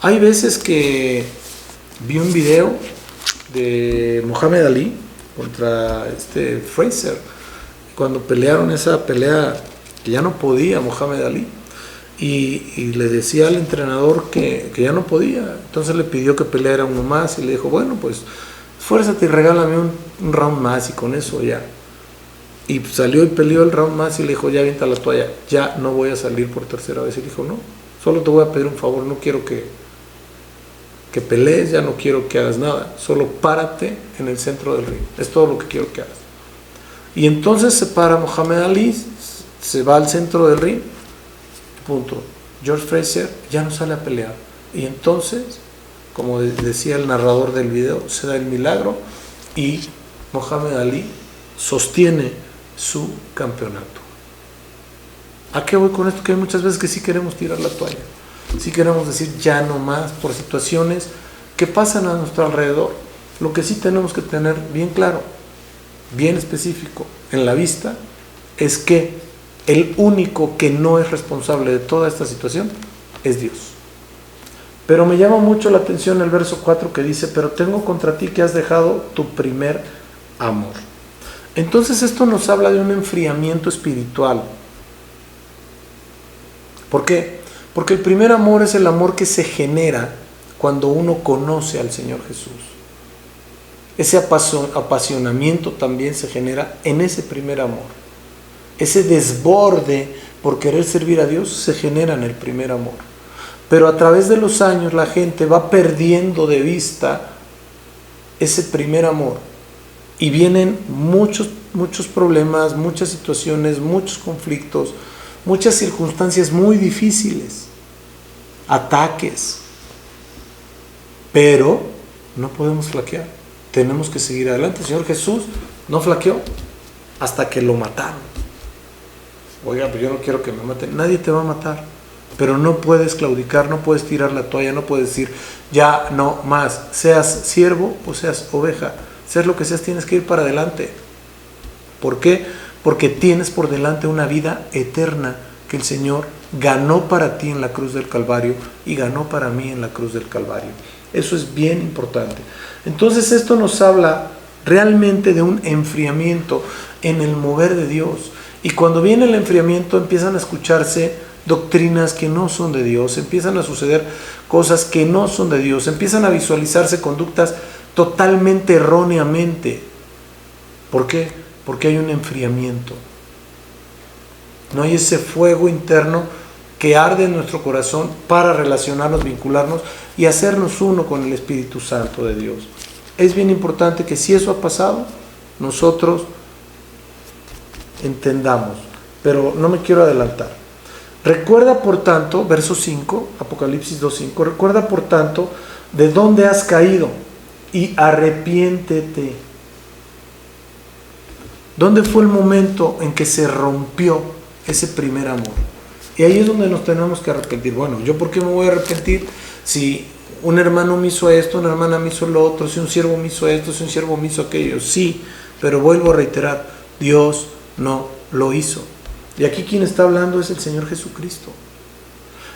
Hay veces que vi un video de Muhammad Ali contra Fraser, cuando pelearon esa pelea que ya no podía Muhammad Ali, y le decía al entrenador que ya no podía. Entonces le pidió que peleara uno más, y le dijo: bueno, pues esfuérzate y regálame un round más, y con eso ya. Y salió y peleó el round más, y le dijo: ya avienta la toalla, ya no voy a salir por tercera vez. Y le dijo: no, solo te voy a pedir un favor, no quiero que pelees, ya no quiero que hagas nada, solo párate en el centro del ring, es todo lo que quiero que hagas. Y entonces se para Muhammad Ali, se va al centro del ring, punto. George Fraser ya no sale a pelear, y entonces, como decía el narrador del video, se da el milagro y Muhammad Ali sostiene su campeonato. ¿A qué voy con esto? Que hay muchas veces que sí queremos tirar la toalla, sí queremos decir ya no más, por situaciones que pasan a nuestro alrededor. Lo que sí tenemos que tener bien claro, bien específico en la vista, es que el único que no es responsable de toda esta situación es Dios. Pero me llama mucho la atención el verso 4 que dice: pero tengo contra ti que has dejado tu primer amor. Entonces esto nos habla de un enfriamiento espiritual. ¿Por qué? Porque el primer amor es el amor que se genera cuando uno conoce al Señor Jesús. Ese apasionamiento también se genera en ese primer amor. Ese desborde por querer servir a Dios se genera en el primer amor. Pero a través de los años la gente va perdiendo de vista ese primer amor. Y vienen muchos problemas, muchas situaciones, muchos conflictos, muchas circunstancias muy difíciles, ataques. Pero no podemos flaquear. Tenemos que seguir adelante. El Señor Jesús no flaqueó hasta que lo mataron. Oiga, pero yo no quiero que me maten. Nadie te va a matar. Pero no puedes claudicar, no puedes tirar la toalla, no puedes decir, ya no más. Seas siervo o seas oveja. Seas lo que seas, tienes que ir para adelante. ¿Por qué? Porque tienes por delante una vida eterna que el Señor ganó para ti en la cruz del Calvario y ganó para mí en la cruz del Calvario. Eso es bien importante. Entonces esto nos habla realmente de un enfriamiento en el mover de Dios. Y cuando viene el enfriamiento empiezan a escucharse doctrinas que no son de Dios, empiezan a suceder cosas que no son de Dios, empiezan a visualizarse conductas totalmente erróneamente. ¿Por qué? Porque hay un enfriamiento. No hay ese fuego interno que arde en nuestro corazón para relacionarnos, vincularnos y hacernos uno con el Espíritu Santo de Dios. Es bien importante que si eso ha pasado, nosotros entendamos, pero no me quiero adelantar. Recuerda por tanto, verso 5, Apocalipsis 2:5, recuerda por tanto de dónde has caído y arrepiéntete. ¿Dónde fue el momento en que se rompió ese primer amor? Y ahí es donde nos tenemos que arrepentir. Bueno, ¿yo por qué me voy a arrepentir si un hermano me hizo esto, una hermana me hizo lo otro, si un siervo me hizo esto, si un siervo me hizo aquello? Sí, pero vuelvo a reiterar, Dios no lo hizo. Y aquí quien está hablando es el Señor Jesucristo.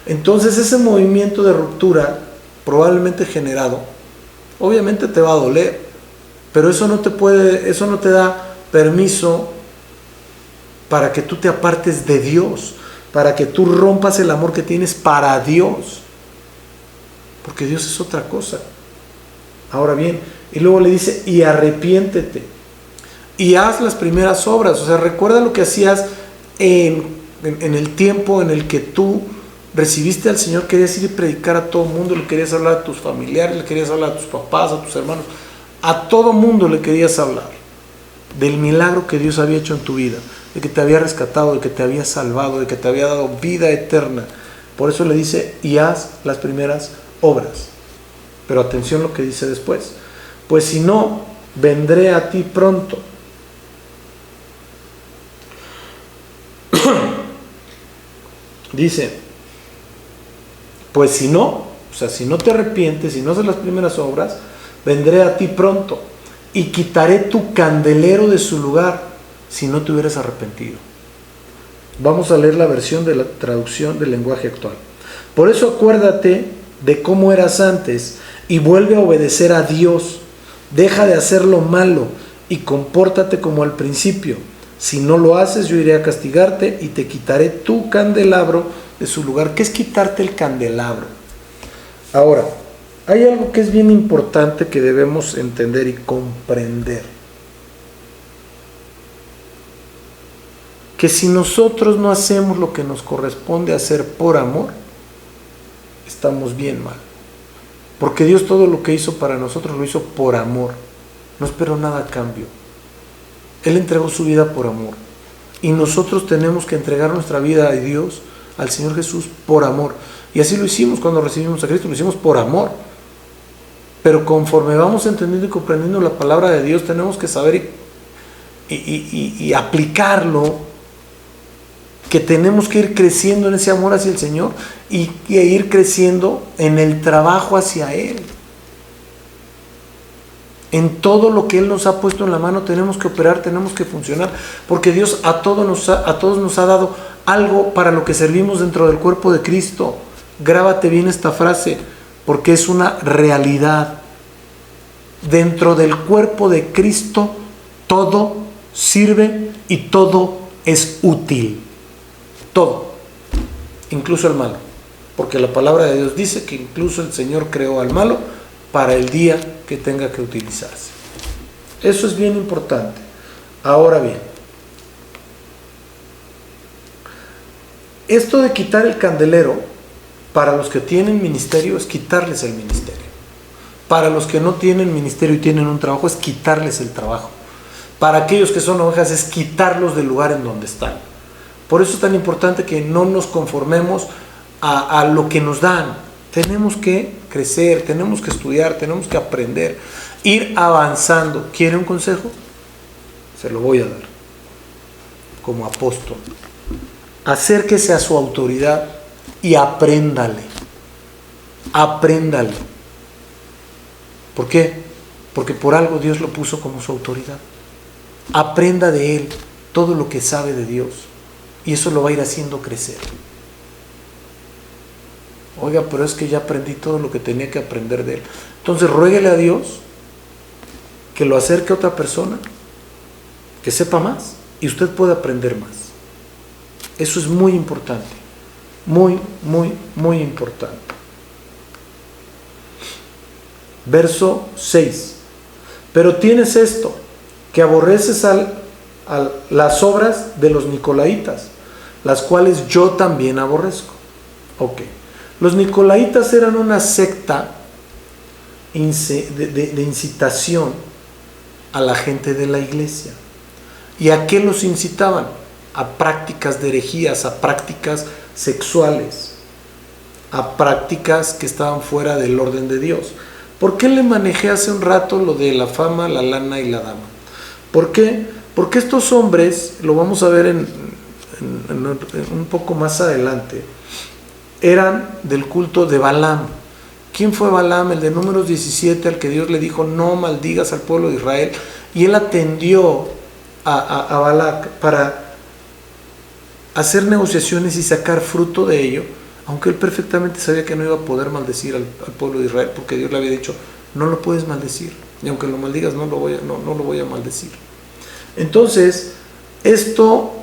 Entonces ese movimiento de ruptura probablemente generado, obviamente te va a doler, pero eso no te da permiso para que tú te apartes de Dios, para que tú rompas el amor que tienes para Dios, porque Dios es otra cosa. Ahora bien, y luego le dice, y arrepiéntete, y haz las primeras obras. O sea, recuerda lo que hacías en el tiempo en el que tú recibiste al Señor. Querías ir y predicar a todo mundo, le querías hablar a tus familiares, le querías hablar a tus papás, a tus hermanos, a todo mundo le querías hablar del milagro que Dios había hecho en tu vida, de que te había rescatado, de que te había salvado, de que te había dado vida eterna. Por eso le dice, y haz las primeras obras. Pero atención lo que dice después: pues si no, vendré a ti pronto. Dice, pues si no, o sea, si no te arrepientes, si no haces las primeras obras, vendré a ti pronto y quitaré tu candelero de su lugar si no te hubieras arrepentido. Vamos a leer la versión de la traducción del lenguaje actual. Por eso acuérdate de cómo eras antes y vuelve a obedecer a Dios. Deja de hacer lo malo y compórtate como al principio. Si no lo haces, yo iré a castigarte y te quitaré tu candelabro de su lugar. ¿Qué es quitarte el candelabro? Ahora, hay algo que es bien importante que debemos entender y comprender. Que si nosotros no hacemos lo que nos corresponde hacer por amor, estamos bien mal. Porque Dios todo lo que hizo para nosotros lo hizo por amor. No esperó nada a cambio. Él entregó su vida por amor. Y nosotros tenemos que entregar nuestra vida a Dios, al Señor Jesús, por amor. Y así lo hicimos cuando recibimos a Cristo, lo hicimos por amor. Pero conforme vamos entendiendo y comprendiendo la palabra de Dios, tenemos que saber y aplicarlo, que tenemos que ir creciendo en ese amor hacia el Señor y ir creciendo en el trabajo hacia Él. En todo lo que Él nos ha puesto en la mano tenemos que operar, tenemos que funcionar, porque Dios a todos nos ha dado algo para lo que servimos dentro del cuerpo de Cristo. Grábate bien esta frase, porque es una realidad. Dentro del cuerpo de Cristo todo sirve y todo es útil. Todo, incluso el malo, porque la palabra de Dios dice que incluso el Señor creó al malo para el día que tenga que utilizarse. Eso es bien importante. Ahora bien, esto de quitar el candelero, para los que tienen ministerio, es quitarles el ministerio. Para los que no tienen ministerio y tienen un trabajo, es quitarles el trabajo. Para aquellos que son ovejas, es quitarlos del lugar en donde están. Por eso es tan importante que no nos conformemos a lo que nos dan. Tenemos que crecer, tenemos que estudiar, tenemos que aprender, ir avanzando. ¿Quiere un consejo? Se lo voy a dar. Como apóstol, acérquese a su autoridad y apréndale. Apréndale. ¿Por qué? Porque por algo Dios lo puso como su autoridad. Aprenda de Él todo lo que sabe de Dios y eso lo va a ir haciendo crecer. Oiga, pero es que ya aprendí todo lo que tenía que aprender de Él. Entonces ruéguele a Dios que lo acerque a otra persona, que sepa más y usted pueda aprender más. Eso es muy importante. Muy, muy, muy importante. Verso 6. Pero tienes esto, que aborreces las obras de los nicolaítas, las cuales yo también aborrezco. Ok. Los nicolaítas eran una secta de incitación a la gente de la iglesia. ¿Y a qué los incitaban? A prácticas de herejías, a prácticas sexuales, a prácticas que estaban fuera del orden de Dios. ¿Por qué le manejé hace un rato lo de la fama, la lana y la dama? ¿Por qué? Porque estos hombres, lo vamos a ver un poco más adelante, eran del culto de Balaam. ¿Quién fue Balaam? El de Números 17, al que Dios le dijo, no maldigas al pueblo de Israel. Y él atendió a Balac para hacer negociaciones y sacar fruto de ello, aunque él perfectamente sabía que no iba a poder maldecir al pueblo de Israel, porque Dios le había dicho, no lo puedes maldecir, y aunque lo maldigas no lo voy a maldecir. Entonces, esto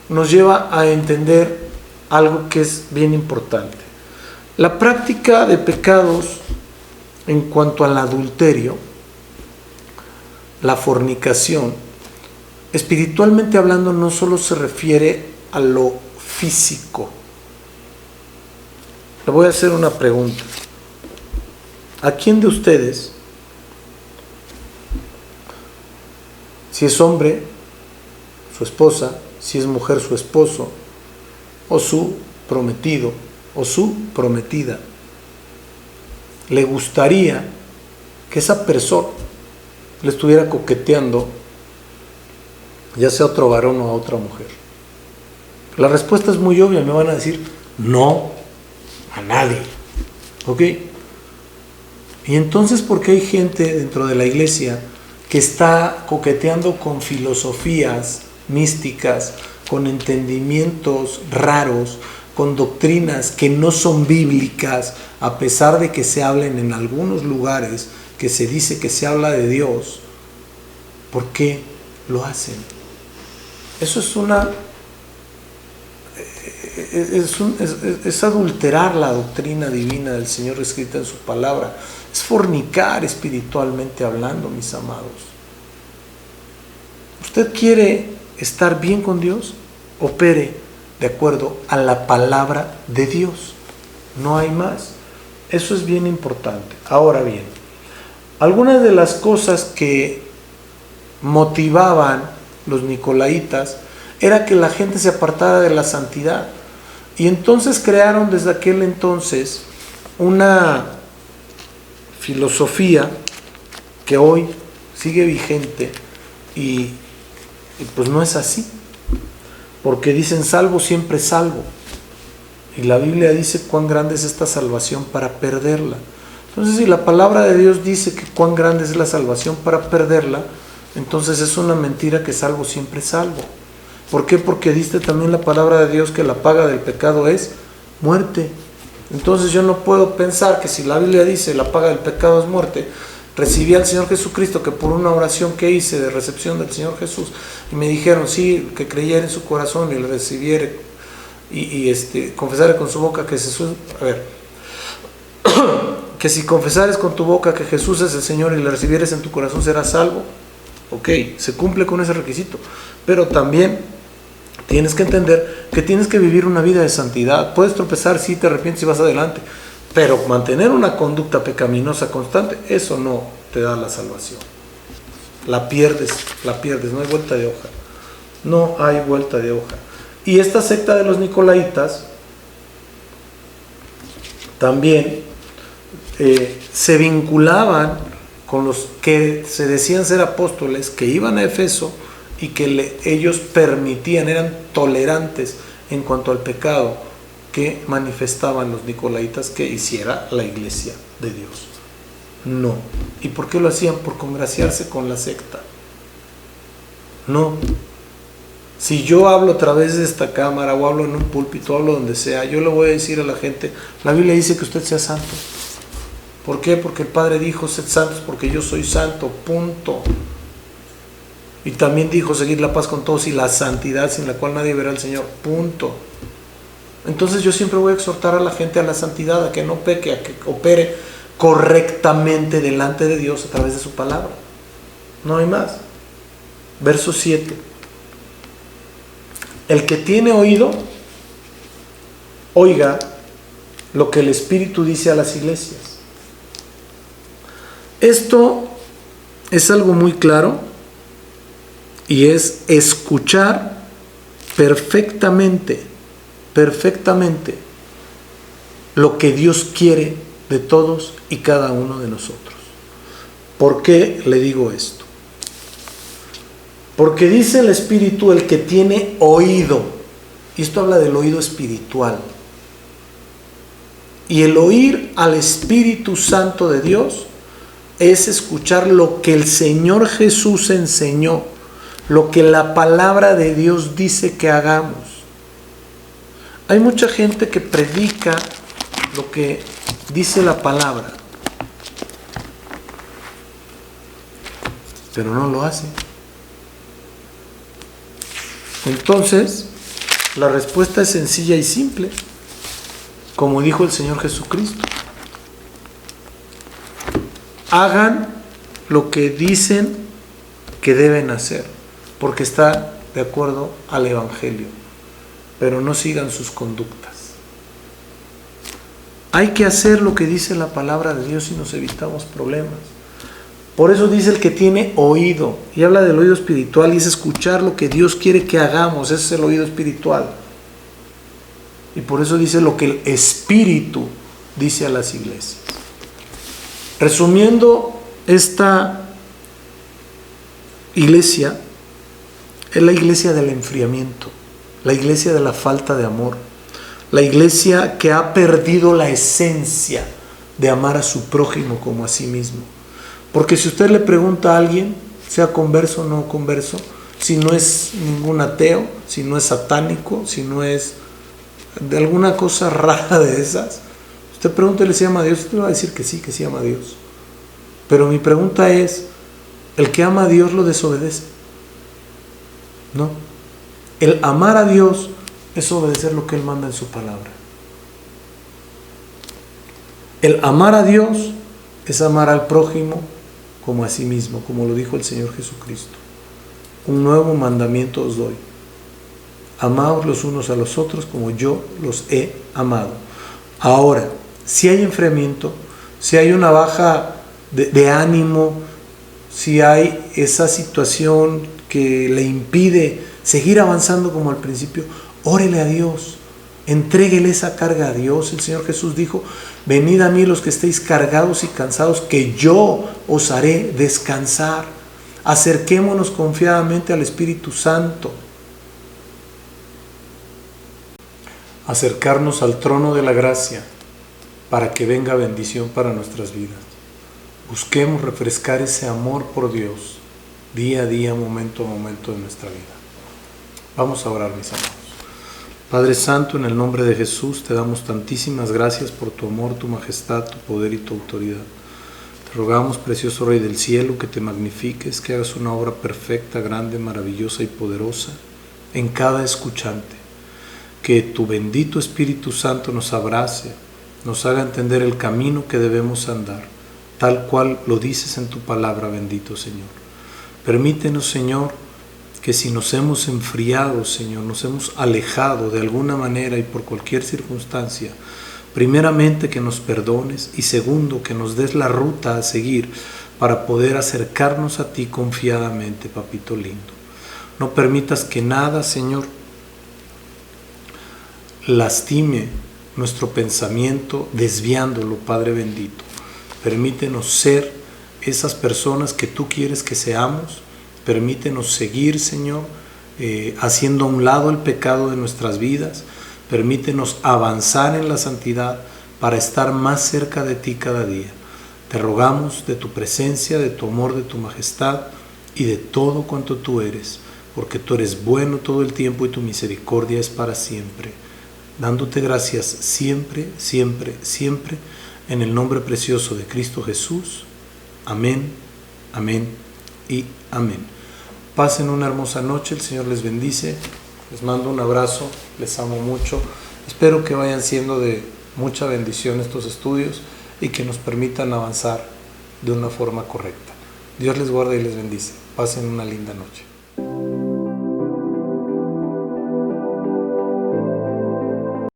nos lleva a entender algo que es bien importante. La práctica de pecados en cuanto al adulterio, la fornicación, espiritualmente hablando, no solo se refiere a lo físico. Le voy a hacer una pregunta. ¿A quién de ustedes, si es hombre, su esposa, si es mujer, su esposo, o su prometido, o su prometida, le gustaría que esa persona le estuviera coqueteando, ya sea a otro varón o a otra mujer? La respuesta es muy obvia, me van a decir, no, a nadie. ¿Ok? Y entonces, ¿por qué hay gente dentro de la iglesia que está coqueteando con filosofías místicas, con entendimientos raros, con doctrinas que no son bíblicas, a pesar de que se hablen en algunos lugares que se dice que se habla de Dios? ¿Por qué lo hacen? Eso es adulterar la doctrina divina del Señor escrita en su palabra. Es fornicar espiritualmente hablando, mis amados. ¿Usted quiere estar bien con Dios? Opere de acuerdo a la palabra de Dios. No hay más. Eso es bien importante. Ahora bien, algunas de las cosas que motivaban los nicolaítas era que la gente se apartara de la santidad. Y entonces crearon desde aquel entonces una filosofía que hoy sigue vigente y pues no es así. Porque dicen salvo siempre salvo. Y la Biblia dice cuán grande es esta salvación para perderla. Entonces, si la palabra de Dios dice que cuán grande es la salvación para perderla, entonces es una mentira que salvo siempre es salvo. ¿Por qué? Porque dice también la palabra de Dios que la paga del pecado es muerte. Entonces yo no puedo pensar que si la Biblia dice la paga del pecado es muerte, recibí al Señor Jesucristo, que por una oración que hice de recepción del Señor Jesús, y me dijeron, sí, que creyera en su corazón y le recibiera y confesara con su boca que Jesús, que si confesares con tu boca que Jesús es el Señor y le recibieres en tu corazón serás salvo. Ok, se cumple con ese requisito, pero también tienes que entender que tienes que vivir una vida de santidad. Puedes tropezar, sí, te arrepientes y vas adelante, pero mantener una conducta pecaminosa constante, eso no te da la salvación. La pierdes, no hay vuelta de hoja. No hay vuelta de hoja. Y esta secta de los Nicolaitas también se vinculaban con los que se decían ser apóstoles, que iban a Efeso y que ellos permitían, eran tolerantes en cuanto al pecado que manifestaban los Nicolaitas que hiciera la iglesia de Dios. No. ¿Y por qué lo hacían? Por congraciarse con la secta. No. Si yo hablo a través de esta cámara o hablo en un púlpito, hablo donde sea, yo le voy a decir a la gente, la Biblia dice que usted sea santo. ¿Por qué? Porque el Padre dijo, sed santos porque yo soy santo, punto. Y también dijo, seguir la paz con todos y la santidad sin la cual nadie verá al Señor, punto. Entonces yo siempre voy a exhortar a la gente a la santidad, a que no peque, a que opere correctamente delante de Dios a través de su palabra. No hay más. Verso 7. El que tiene oído, oiga lo que el Espíritu dice a las iglesias. Esto es algo muy claro y es escuchar perfectamente lo que Dios quiere de todos y cada uno de nosotros. ¿Por qué le digo esto? Porque dice el Espíritu, el que tiene oído, y esto habla del oído espiritual, y el oír al Espíritu Santo de Dios es escuchar lo que el Señor Jesús enseñó, lo que la palabra de Dios dice que hagamos. Hay mucha gente que predica lo que dice la palabra, pero no lo hace. Entonces, la respuesta es sencilla y simple, como dijo el Señor Jesucristo. Hagan lo que dicen que deben hacer, porque está de acuerdo al Evangelio, pero no sigan sus conductas. Hay que hacer lo que dice la palabra de Dios y nos evitamos problemas. Por eso dice el que tiene oído, y habla del oído espiritual, y es escuchar lo que Dios quiere que hagamos, ese es el oído espiritual. Y por eso dice lo que el Espíritu dice a las iglesias. Resumiendo, esta iglesia es la iglesia del enfriamiento, la iglesia de la falta de amor, la iglesia que ha perdido la esencia de amar a su prójimo como a sí mismo. Porque si usted le pregunta a alguien, sea converso o no converso, si no es ningún ateo, si no es satánico, si no es de alguna cosa rara de esas, usted pregúntele si ama a Dios, usted va a decir que sí ama a Dios. Pero mi pregunta es, ¿el que ama a Dios lo desobedece? No. El amar a Dios es obedecer lo que Él manda en su palabra. El amar a Dios es amar al prójimo como a sí mismo, como lo dijo el Señor Jesucristo. Un nuevo mandamiento os doy: amaos los unos a los otros como yo los he amado. Ahora, si hay enfriamiento, si hay una baja de ánimo, si hay esa situación que le impide seguir avanzando como al principio, órele a Dios, entréguele esa carga a Dios. El Señor Jesús dijo: venid a mí los que estéis cargados y cansados, que yo os haré descansar. Acerquémonos confiadamente al Espíritu Santo. Acercarnos al trono de la gracia para que venga bendición para nuestras vidas. Busquemos refrescar ese amor por Dios día a día, momento a momento de nuestra vida. Vamos a orar, mis amados. Padre Santo, en el nombre de Jesús te damos tantísimas gracias por tu amor, tu majestad, tu poder y tu autoridad. Te rogamos, precioso Rey del cielo, que te magnifiques, que hagas una obra perfecta, grande, maravillosa y poderosa en cada escuchante. Que tu bendito Espíritu Santo nos abrace, nos haga entender el camino que debemos andar, tal cual lo dices en tu palabra, bendito Señor. Permítenos, Señor, que si nos hemos enfriado, Señor, nos hemos alejado de alguna manera y por cualquier circunstancia, primeramente que nos perdones y segundo que nos des la ruta a seguir para poder acercarnos a ti confiadamente, papito lindo. No permitas que nada, Señor, lastime nuestro pensamiento desviándolo, Padre bendito. Permítenos ser esas personas que tú quieres que seamos. Permítenos seguir, Señor, haciendo a un lado el pecado de nuestras vidas. Permítenos avanzar en la santidad para estar más cerca de ti cada día. Te rogamos de tu presencia, de tu amor, de tu majestad y de todo cuanto tú eres, porque tú eres bueno todo el tiempo y tu misericordia es para siempre. Dándote gracias siempre, siempre, siempre, en el nombre precioso de Cristo Jesús. Amén, amén y amén. Pasen una hermosa noche, el Señor les bendice, les mando un abrazo, les amo mucho. Espero que vayan siendo de mucha bendición estos estudios y que nos permitan avanzar de una forma correcta. Dios les guarda y les bendice. Pasen una linda noche.